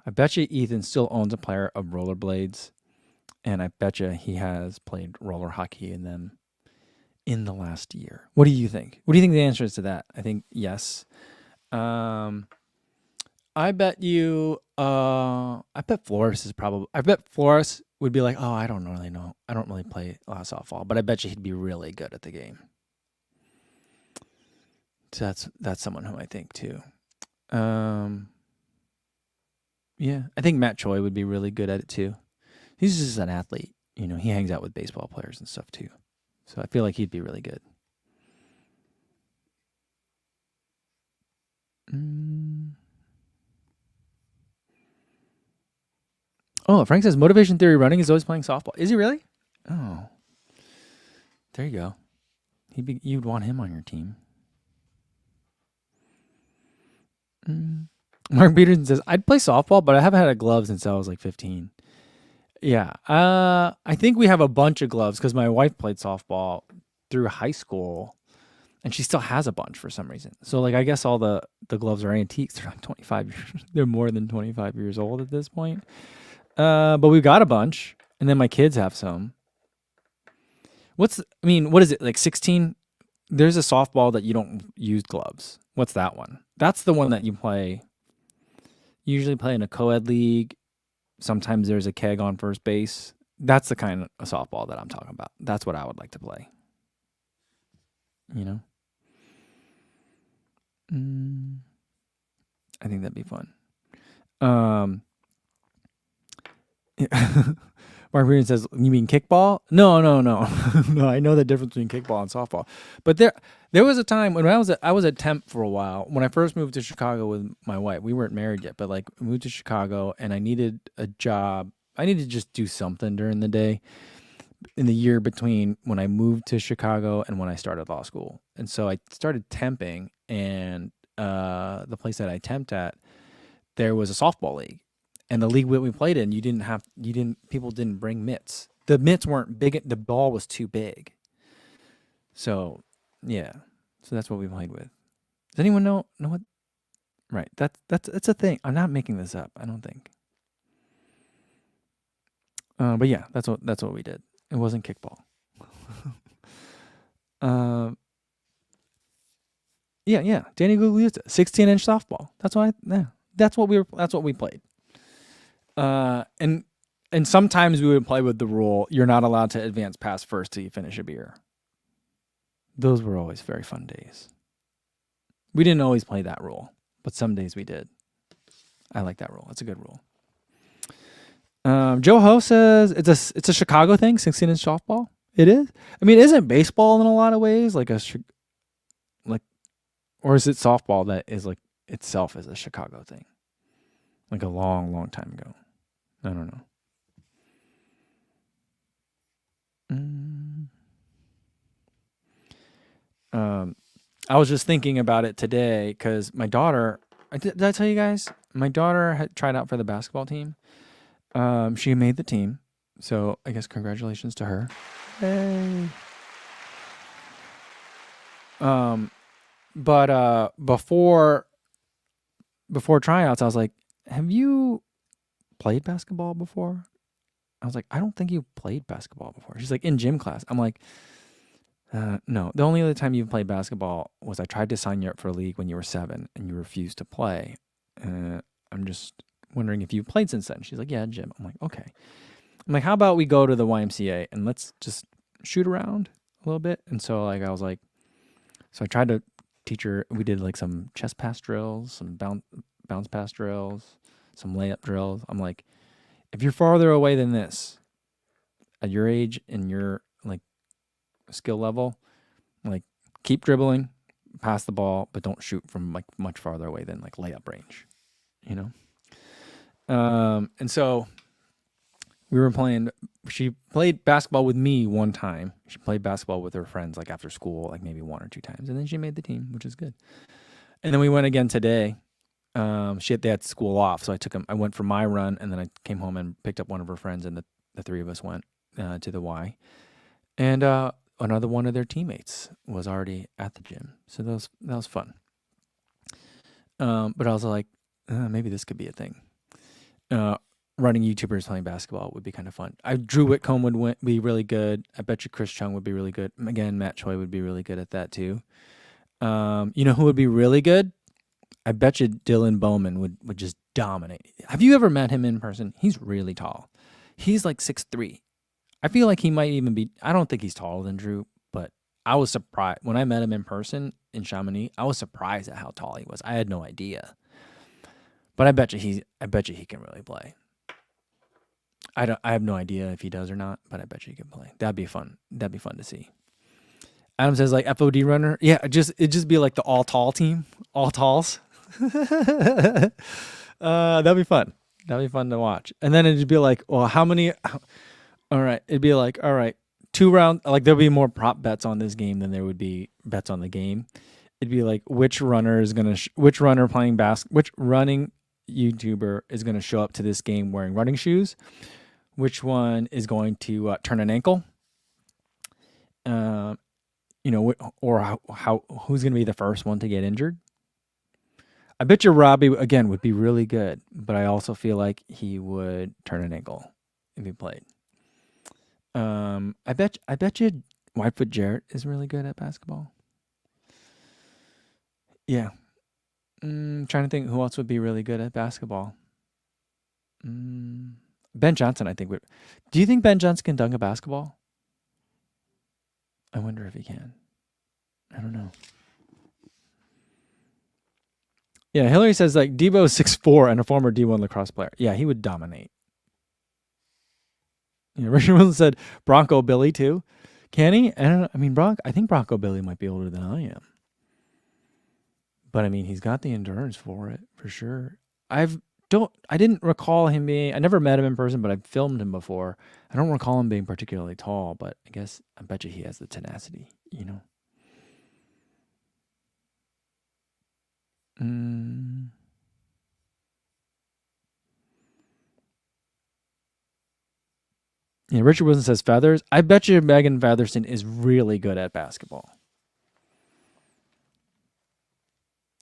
[SPEAKER 1] I bet you Ethan still owns a pair of rollerblades, and I bet you he has played roller hockey in them in the last year. What do you think? What do you think the answer is to that? I think yes. I bet Flores would be like, oh, I don't really know. I don't really play a lot of softball, but I bet you he'd be really good at the game. So that's someone who I think too. Yeah, I think Matt Choi would be really good at it too. He's just an athlete, he hangs out with baseball players and stuff too. So I feel like he'd be really good. Oh, Frank says Motivation Theory Running is always playing softball. Is he really? Oh, there you go. You'd want him on your team. Mark Peterson says, I'd play softball, but I haven't had a glove since I was like 15. Yeah. I think we have a bunch of gloves because my wife played softball through high school, and she still has a bunch for some reason. So like I guess all the gloves are antiques. They're like 25 years. They're more than 25 years old at this point. But we've got a bunch, and then my kids have some. What is it, like 16? There's a softball that you don't use gloves. What's that one? That's the one that you usually play in a co-ed league. Sometimes there's a keg on first base. That's the kind of softball that I'm talking about. That's what I would like to play. You know? I think that'd be fun. Mark Reardon says, "You mean kickball?" No. No, I know the difference between kickball and softball. But there was a time when I was at temp for a while. When I first moved to Chicago with my wife, we weren't married yet, but like we moved to Chicago, and I needed a job. I needed to just do something during the day in the year between when I moved to Chicago and when I started law school. And so I started temping, and the place that I temped at, there was a softball league. And the league that we played in, people didn't bring mitts. The mitts weren't big. The ball was too big. So, yeah. So that's what we played with. Does anyone know what? Right. That's a thing. I'm not making this up. I don't think. But yeah, that's what we did. It wasn't kickball. Yeah. Danny Guglielmo, 16-inch softball. That's what we played. And sometimes we would play with the rule, you're not allowed to advance past first till you finish a beer. Those were always very fun days. We didn't always play that rule, but some days we did. I like that rule. It's a good rule. Joe Ho says it's a Chicago thing, 16-inch softball. It is. I mean, isn't baseball in a lot of ways or is it softball that is like itself is a Chicago thing? Like a long, long time ago. I don't know. I was just thinking about it today because my daughter, did I tell you guys? My daughter had tried out for the basketball team. She made the team. So I guess congratulations to her. Hey. But before tryouts, I was like, have you played basketball before? I was like, I don't think you played basketball before. She's like, in gym class. I'm like, no. The only other time you've played basketball was I tried to sign you up for a league when you were 7 and you refused to play. I'm just wondering if you've played since then. She's like, yeah, gym. I'm like, okay. I'm like, how about we go to the YMCA and let's just shoot around a little bit? And so like, I was like, so I tried to teach her. We did like some chest pass drills, some bounce pass drills, some layup drills. I'm like, if you're farther away than this at your age and your like skill level, like keep dribbling, pass the ball, but don't shoot from like much farther away than like layup range, you know? And so we were playing, she played basketball with me one time. She played basketball with her friends like after school, like maybe 1 or 2 times. And then she made the team, which is good. And then we went again today. They had school off, so I went for my run, and then I came home and picked up one of her friends, and the 3 of us went to the Y. And another one of their teammates was already at the gym, so that was fun. But I was like, maybe this could be a thing. Running YouTubers playing basketball would be kind of fun. Drew Whitcomb would be really good. I bet you Chris Chung would be really good. Again, Matt Choi would be really good at that too. You know who would be really good? I bet you Dylan Bowman would just dominate. Have you ever met him in person? He's really tall. He's like 6'3". I feel like he might even be, I don't think he's taller than Drew, but I was surprised. When I met him in person in Chamonix, I was surprised at how tall he was. I had no idea. But I bet you he can really play. I have no idea if he does or not, but I bet you he can play. That'd be fun. That'd be fun to see. Adam says like FOD runner. Yeah, it'd just be like the all tall team, all talls. That'd be fun. That'd be fun to watch. And then it'd be like, well, how many? All right, it'd be like, all right, 2 rounds. Like there'll be more prop bets on this game than there would be bets on the game. It'd be like which runner running YouTuber is gonna show up to this game wearing running shoes. Which one is going to turn an ankle? or how who's going to be the first one to get injured. I bet you Robbie again would be really good, but I also feel like he would turn an ankle if he played. I bet you Whitefoot Jarrett is really good at basketball. Yeah. Trying to think who else would be really good at basketball. Ben Johnson, I think would. Do you think Ben Johnson can dunk a basketball? I wonder if he can. I don't know. Yeah, Hillary says like Debo is 6'4" and a former D1 lacrosse player. Yeah, he would dominate. Richard Wilson said Bronco Billy too. Can he? I think Bronco Billy might be older than I am. But I mean, he's got the endurance for it for sure. I didn't recall him being. I never met him in person, but I've filmed him before. I don't recall him being particularly tall, but I bet you he has the tenacity. Yeah, Richard Wilson says Feathers. I bet you Megan Featherston is really good at basketball.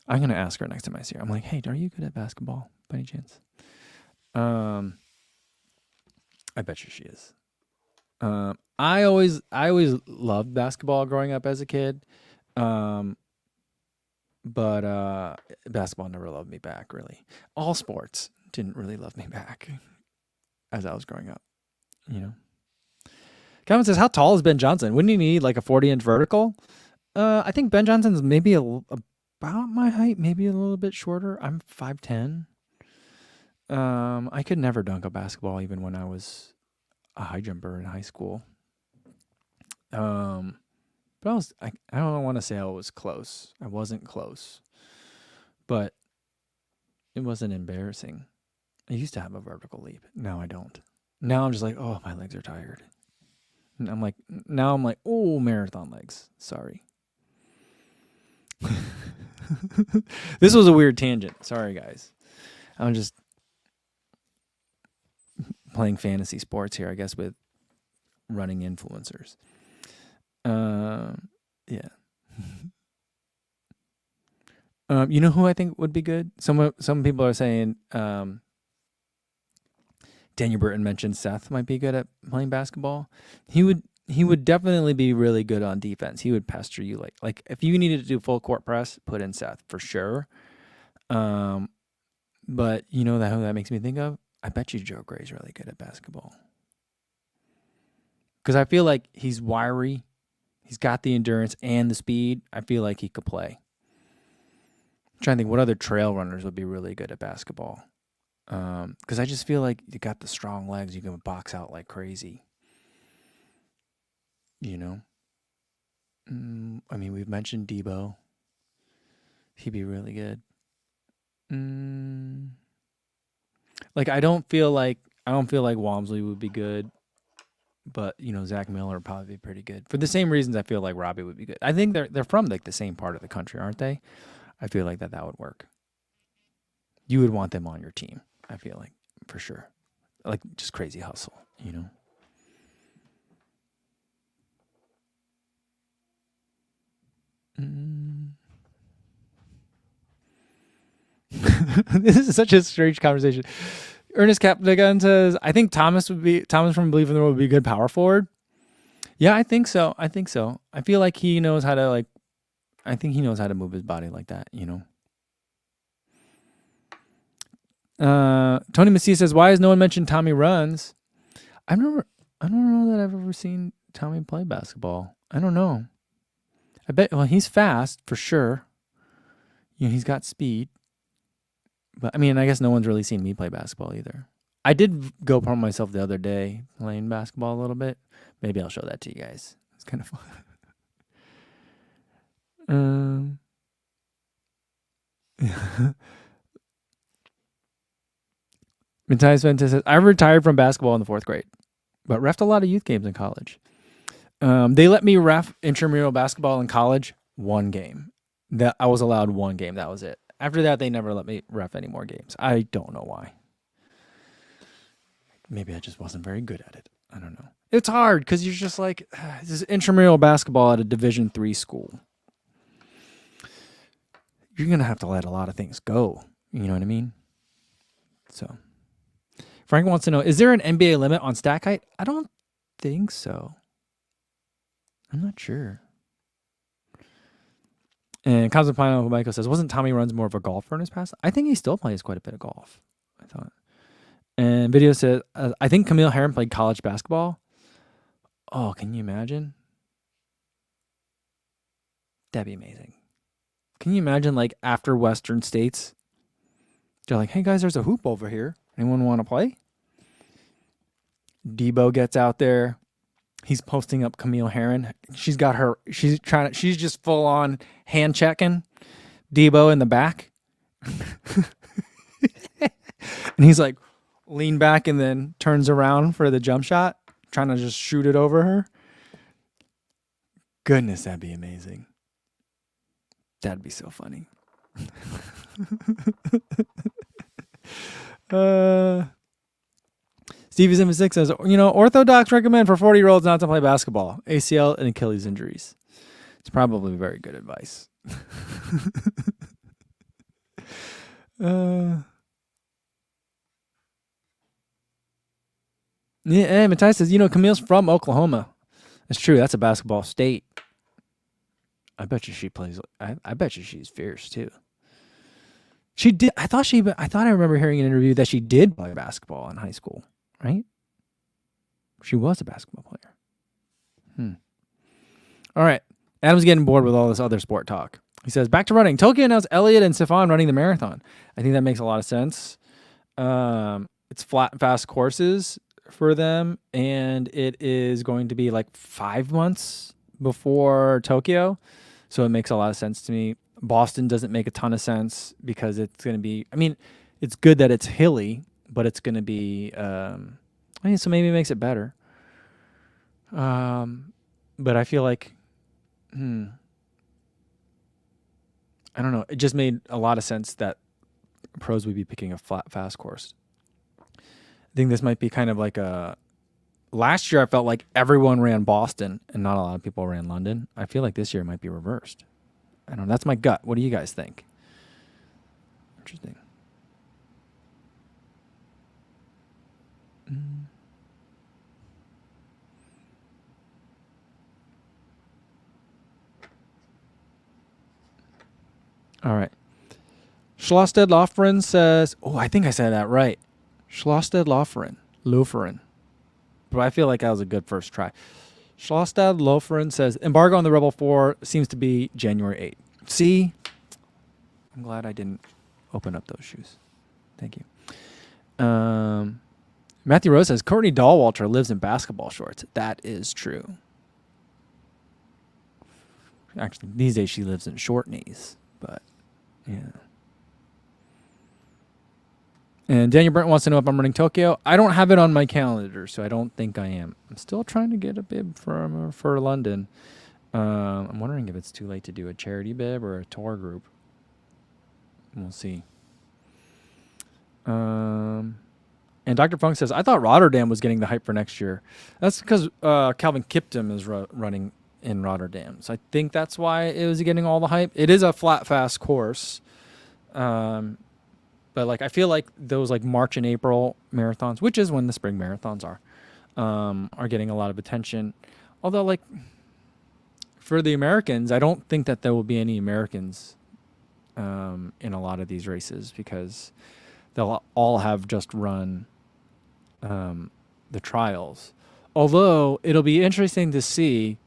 [SPEAKER 1] I'm going to ask her next time I see her. I'm like, hey, are you good at basketball by any chance? I bet you she is. I always loved basketball growing up as a kid. But basketball never loved me back, really. All sports didn't really love me back as I was growing up, Kevin says, how tall is Ben Johnson? Wouldn't he need like a 40-inch vertical? I think Ben Johnson's maybe about my height, maybe a little bit shorter. I'm 5'10". I could never dunk a basketball even when I was a high jumper in high school. But I don't want to say I was close. I wasn't close. But it wasn't embarrassing. I used to have a vertical leap. Now I don't. Now I'm just like, oh, my legs are tired. And I'm like, oh, marathon legs. Sorry. This was a weird tangent. Sorry, guys. I'm just playing fantasy sports here, I guess, with running influencers. Yeah. You know who I think would be good? Some people are saying Daniel Burton mentioned Seth might be good at playing basketball. He would definitely be really good on defense. He would pester you like if you needed to do full court press, put in Seth for sure. But you know who that makes me think of? I bet you Joe Gray's really good at basketball. Because I feel like he's wiry. He's got the endurance and the speed. I feel like he could play. I'm trying to think what other trail runners would be really good at basketball. Because I just feel like you got the strong legs. You can box out like crazy. We've mentioned Debo. He'd be really good. I don't feel like Walmsley would be good, but Zach Miller would probably be pretty good for the same reasons. I feel like Robbie would be good. I think they're from like the same part of the country, aren't they? I feel like that would work. You would want them on your team. I feel like for sure, like just crazy hustle, This is such a strange conversation. Ernest Capdegan says, I think Thomas from Believe in the World would be a good power forward. Yeah, I think so. I feel like he knows how to I think he knows how to move his body like that, Tony Messi says, why has no one mentioned Tommy Runs? I don't know that I've ever seen Tommy play basketball. I don't know. I bet, he's fast for sure. He's got speed. But I guess no one's really seen me play basketball either. I did go promote myself the other day playing basketball a little bit. Maybe I'll show that to you guys. It's kind of fun. Matthias Ventus says, I retired from basketball in the 4th grade, but refed a lot of youth games in college. They let me ref intramural basketball in college 1 game. That I was allowed 1 game. That was it. After that, they never let me ref any more games. I don't know why. Maybe I just wasn't very good at it. I don't know. It's hard because you're just like, this is intramural basketball at a Division III school. You're going to have to let a lot of things go. You know what I mean? So Frank wants to know, is there an NBA limit on stack height? I don't think so. I'm not sure. And Cosmopino Michael says, wasn't Tommy Runs more of a golfer in his past? I think he still plays quite a bit of golf, I thought. And Video says, I think Camille Herron played college basketball. Oh, can you imagine? That'd be amazing. Can you imagine, like, after Western States, they're like, hey, guys, there's a hoop over here. Anyone want to play? Debo gets out there. He's posting up Camille Herron. She's just full on hand checking Debo in the back. And he's like, lean back and then turns around for the jump shot, trying to just shoot it over her. Goodness, that'd be amazing. That'd be so funny. Stevie Zimmer 6 says, orthodox recommend for 40-year-olds not to play basketball. ACL and Achilles injuries. It's probably very good advice. Yeah, Matthias says, Camille's from Oklahoma. That's true. That's a basketball state. I bet you she plays. I bet you she's fierce too. She did. I thought I remember hearing in an interview that she did play basketball in high school, right? She was a basketball player. All right. Adam's getting bored with all this other sport talk. He says, back to running. Tokyo announced Elliott and Sifan running the marathon. I think that makes a lot of sense. It's flat and fast courses for them, and it is going to be like 5 months before Tokyo. So it makes a lot of sense to me. Boston doesn't make a ton of sense because it's going to be, it's good that it's hilly, but it's going to be, so maybe it makes it better. But I feel like, I don't know. It just made a lot of sense that pros would be picking a flat, fast course. I think this might be kind of like last year I felt like everyone ran Boston and not a lot of people ran London. I feel like this year it might be reversed. I don't know. That's my gut. What do you guys think? Interesting. All right. Schlossstead Lofgren says, I think I said that right. Schlossstead Lofgren. But I feel like that was a good first try. Schlossstead Lofgren says, embargo on the Rebel 4 seems to be January 8th. See? I'm glad I didn't open up those shoes. Thank you. Matthew Rose says, Courtney Dahlwalter lives in basketball shorts. That is true. Actually, these days she lives in short knees. But, yeah. And Daniel Brent wants to know if I'm running Tokyo. I don't have it on my calendar, so I don't think I am. I'm still trying to get a bib for London. I'm wondering if it's too late to do a charity bib or a tour group. We'll see. And Dr. Funk says, I thought Rotterdam was getting the hype for next year. That's because Calvin Kiptum is running in Rotterdam. So I think that's why it was getting all the hype. It is a flat, fast course. But like I feel like those like March and April marathons, which is when the spring marathons are getting a lot of attention. Although like for the Americans, I don't think that there will be any Americans in a lot of these races because they'll all have just run the trials. Although it'll be interesting to see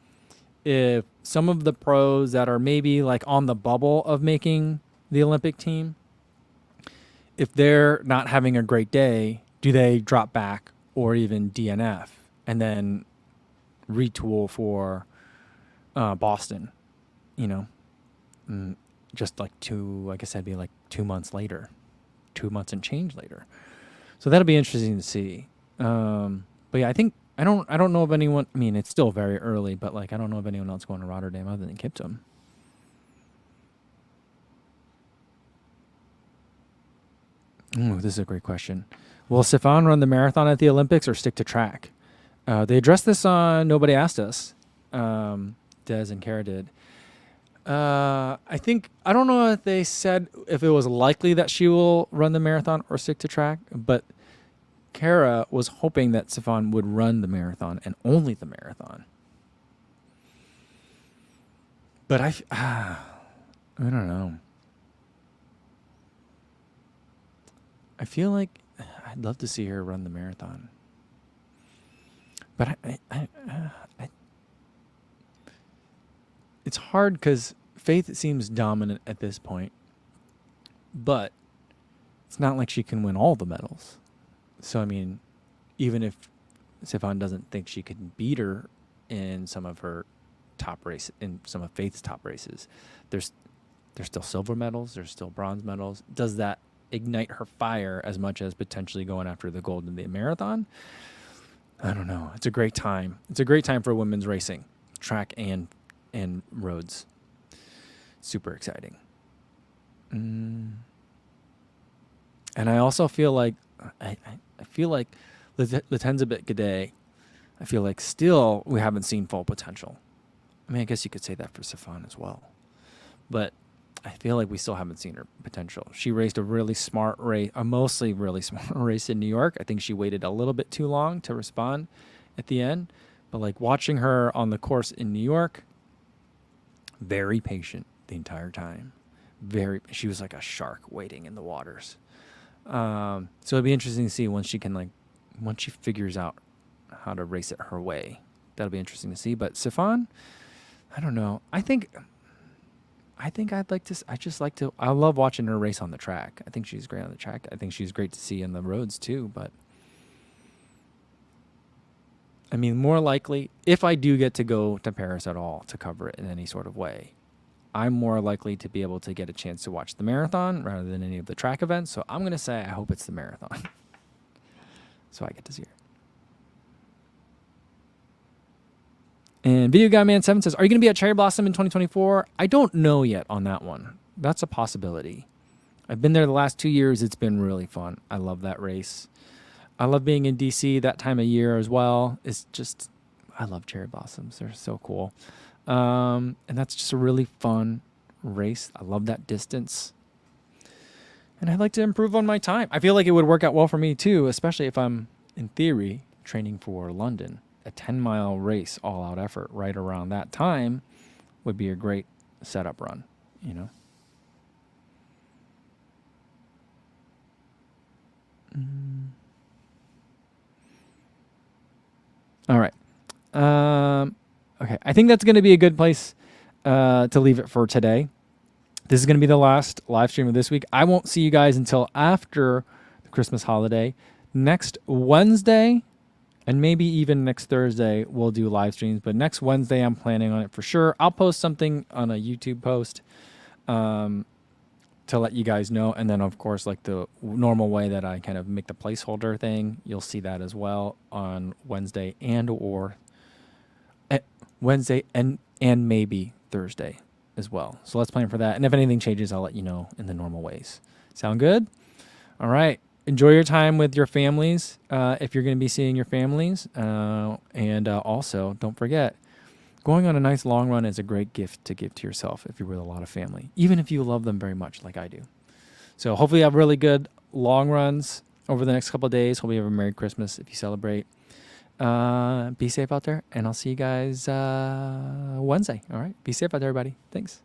[SPEAKER 1] if some of the pros that are maybe like on the bubble of making the Olympic team, if they're not having a great day, do they drop back or even DNF and then retool for Boston, just like like I said, be like 2 months later, 2 months and change later. So that'll be interesting to see. But yeah, I think, I don't know of anyone, it's still very early, but like, I don't know of anyone else going to Rotterdam other than Kiptum. Ooh, this is a great question. Will Sifan run the marathon at the Olympics or stick to track? They addressed this on Nobody Asked Us. Des and Kara did. I think, I don't know if they said if it was likely that she will run the marathon or stick to track, but Kara was hoping that Sifan would run the marathon and only the marathon. But I don't know. I feel like I'd love to see her run the marathon. But it's hard because Faith seems dominant at this point, but it's not like she can win all the medals. So, I mean, even if Sifan doesn't think she can beat her in some of her top race, in some of Faith's top races, there's still silver medals, there's still bronze medals. Does that ignite her fire as much as potentially going after the gold in the marathon? I don't know. It's a great time. It's a great time for women's racing, track and roads. Super exciting. And I also feel like I feel like Latenza Bit G'day, I feel like still we haven't seen full potential. I mean, I guess you could say that for Sifan as well. But I feel like we still haven't seen her potential. She raced a really smart race, a mostly really smart race in New York. I think she waited a little bit too long to respond at the end. But like watching her on the course in New York, very patient the entire time. She was like a shark waiting in the waters. So it'd be interesting to see once she figures out how to race it her way. That'll be interesting to see. But Sifan, I don't know. I love watching her race on the track. I think she's great on the track. I think she's great to see in the roads too. But I mean, more likely, if I do get to go to Paris at all to cover it in any sort of way, I'm more likely to be able to get a chance to watch the marathon rather than any of the track events. So I'm going to say I hope it's the marathon. So I get to see her. And Video Guy Man 7 says, are you going to be at Cherry Blossom in 2024? I don't know yet on that one. That's a possibility. I've been there the last 2 years. It's been really fun. I love that race. I love being in DC that time of year as well. It's just, I love cherry blossoms. They're so cool. And that's just a really fun race. I love that distance. And I'd like to improve on my time. I feel like it would work out well for me too, especially if I'm, in theory, training for London. A 10-mile race, all-out effort right around that time would be a great setup run, you know? All right. Okay, I think that's going to be a good place to leave it for today. This is going to be the last live stream of this week. I won't see you guys until after the Christmas holiday. Next Wednesday, and maybe even next Thursday, we'll do live streams. But next Wednesday, I'm planning on it for sure. I'll post something on a YouTube post to let you guys know. And then, of course, like the normal way that I kind of make the placeholder thing, you'll see that as well on Wednesday Wednesday and maybe Thursday as well. So let's plan for that. And if anything changes, I'll let you know in the normal ways. Sound good? All right. Enjoy your time with your families if you're going to be seeing your families. And also, don't forget, going on a nice long run is a great gift to give to yourself if you're with a lot of family, even if you love them very much like I do. So hopefully you have really good long runs over the next couple of days. Hopefully you have a Merry Christmas if you celebrate. Be safe out there, and I'll see you guys Wednesday. All right? Be safe out there, everybody. Thanks.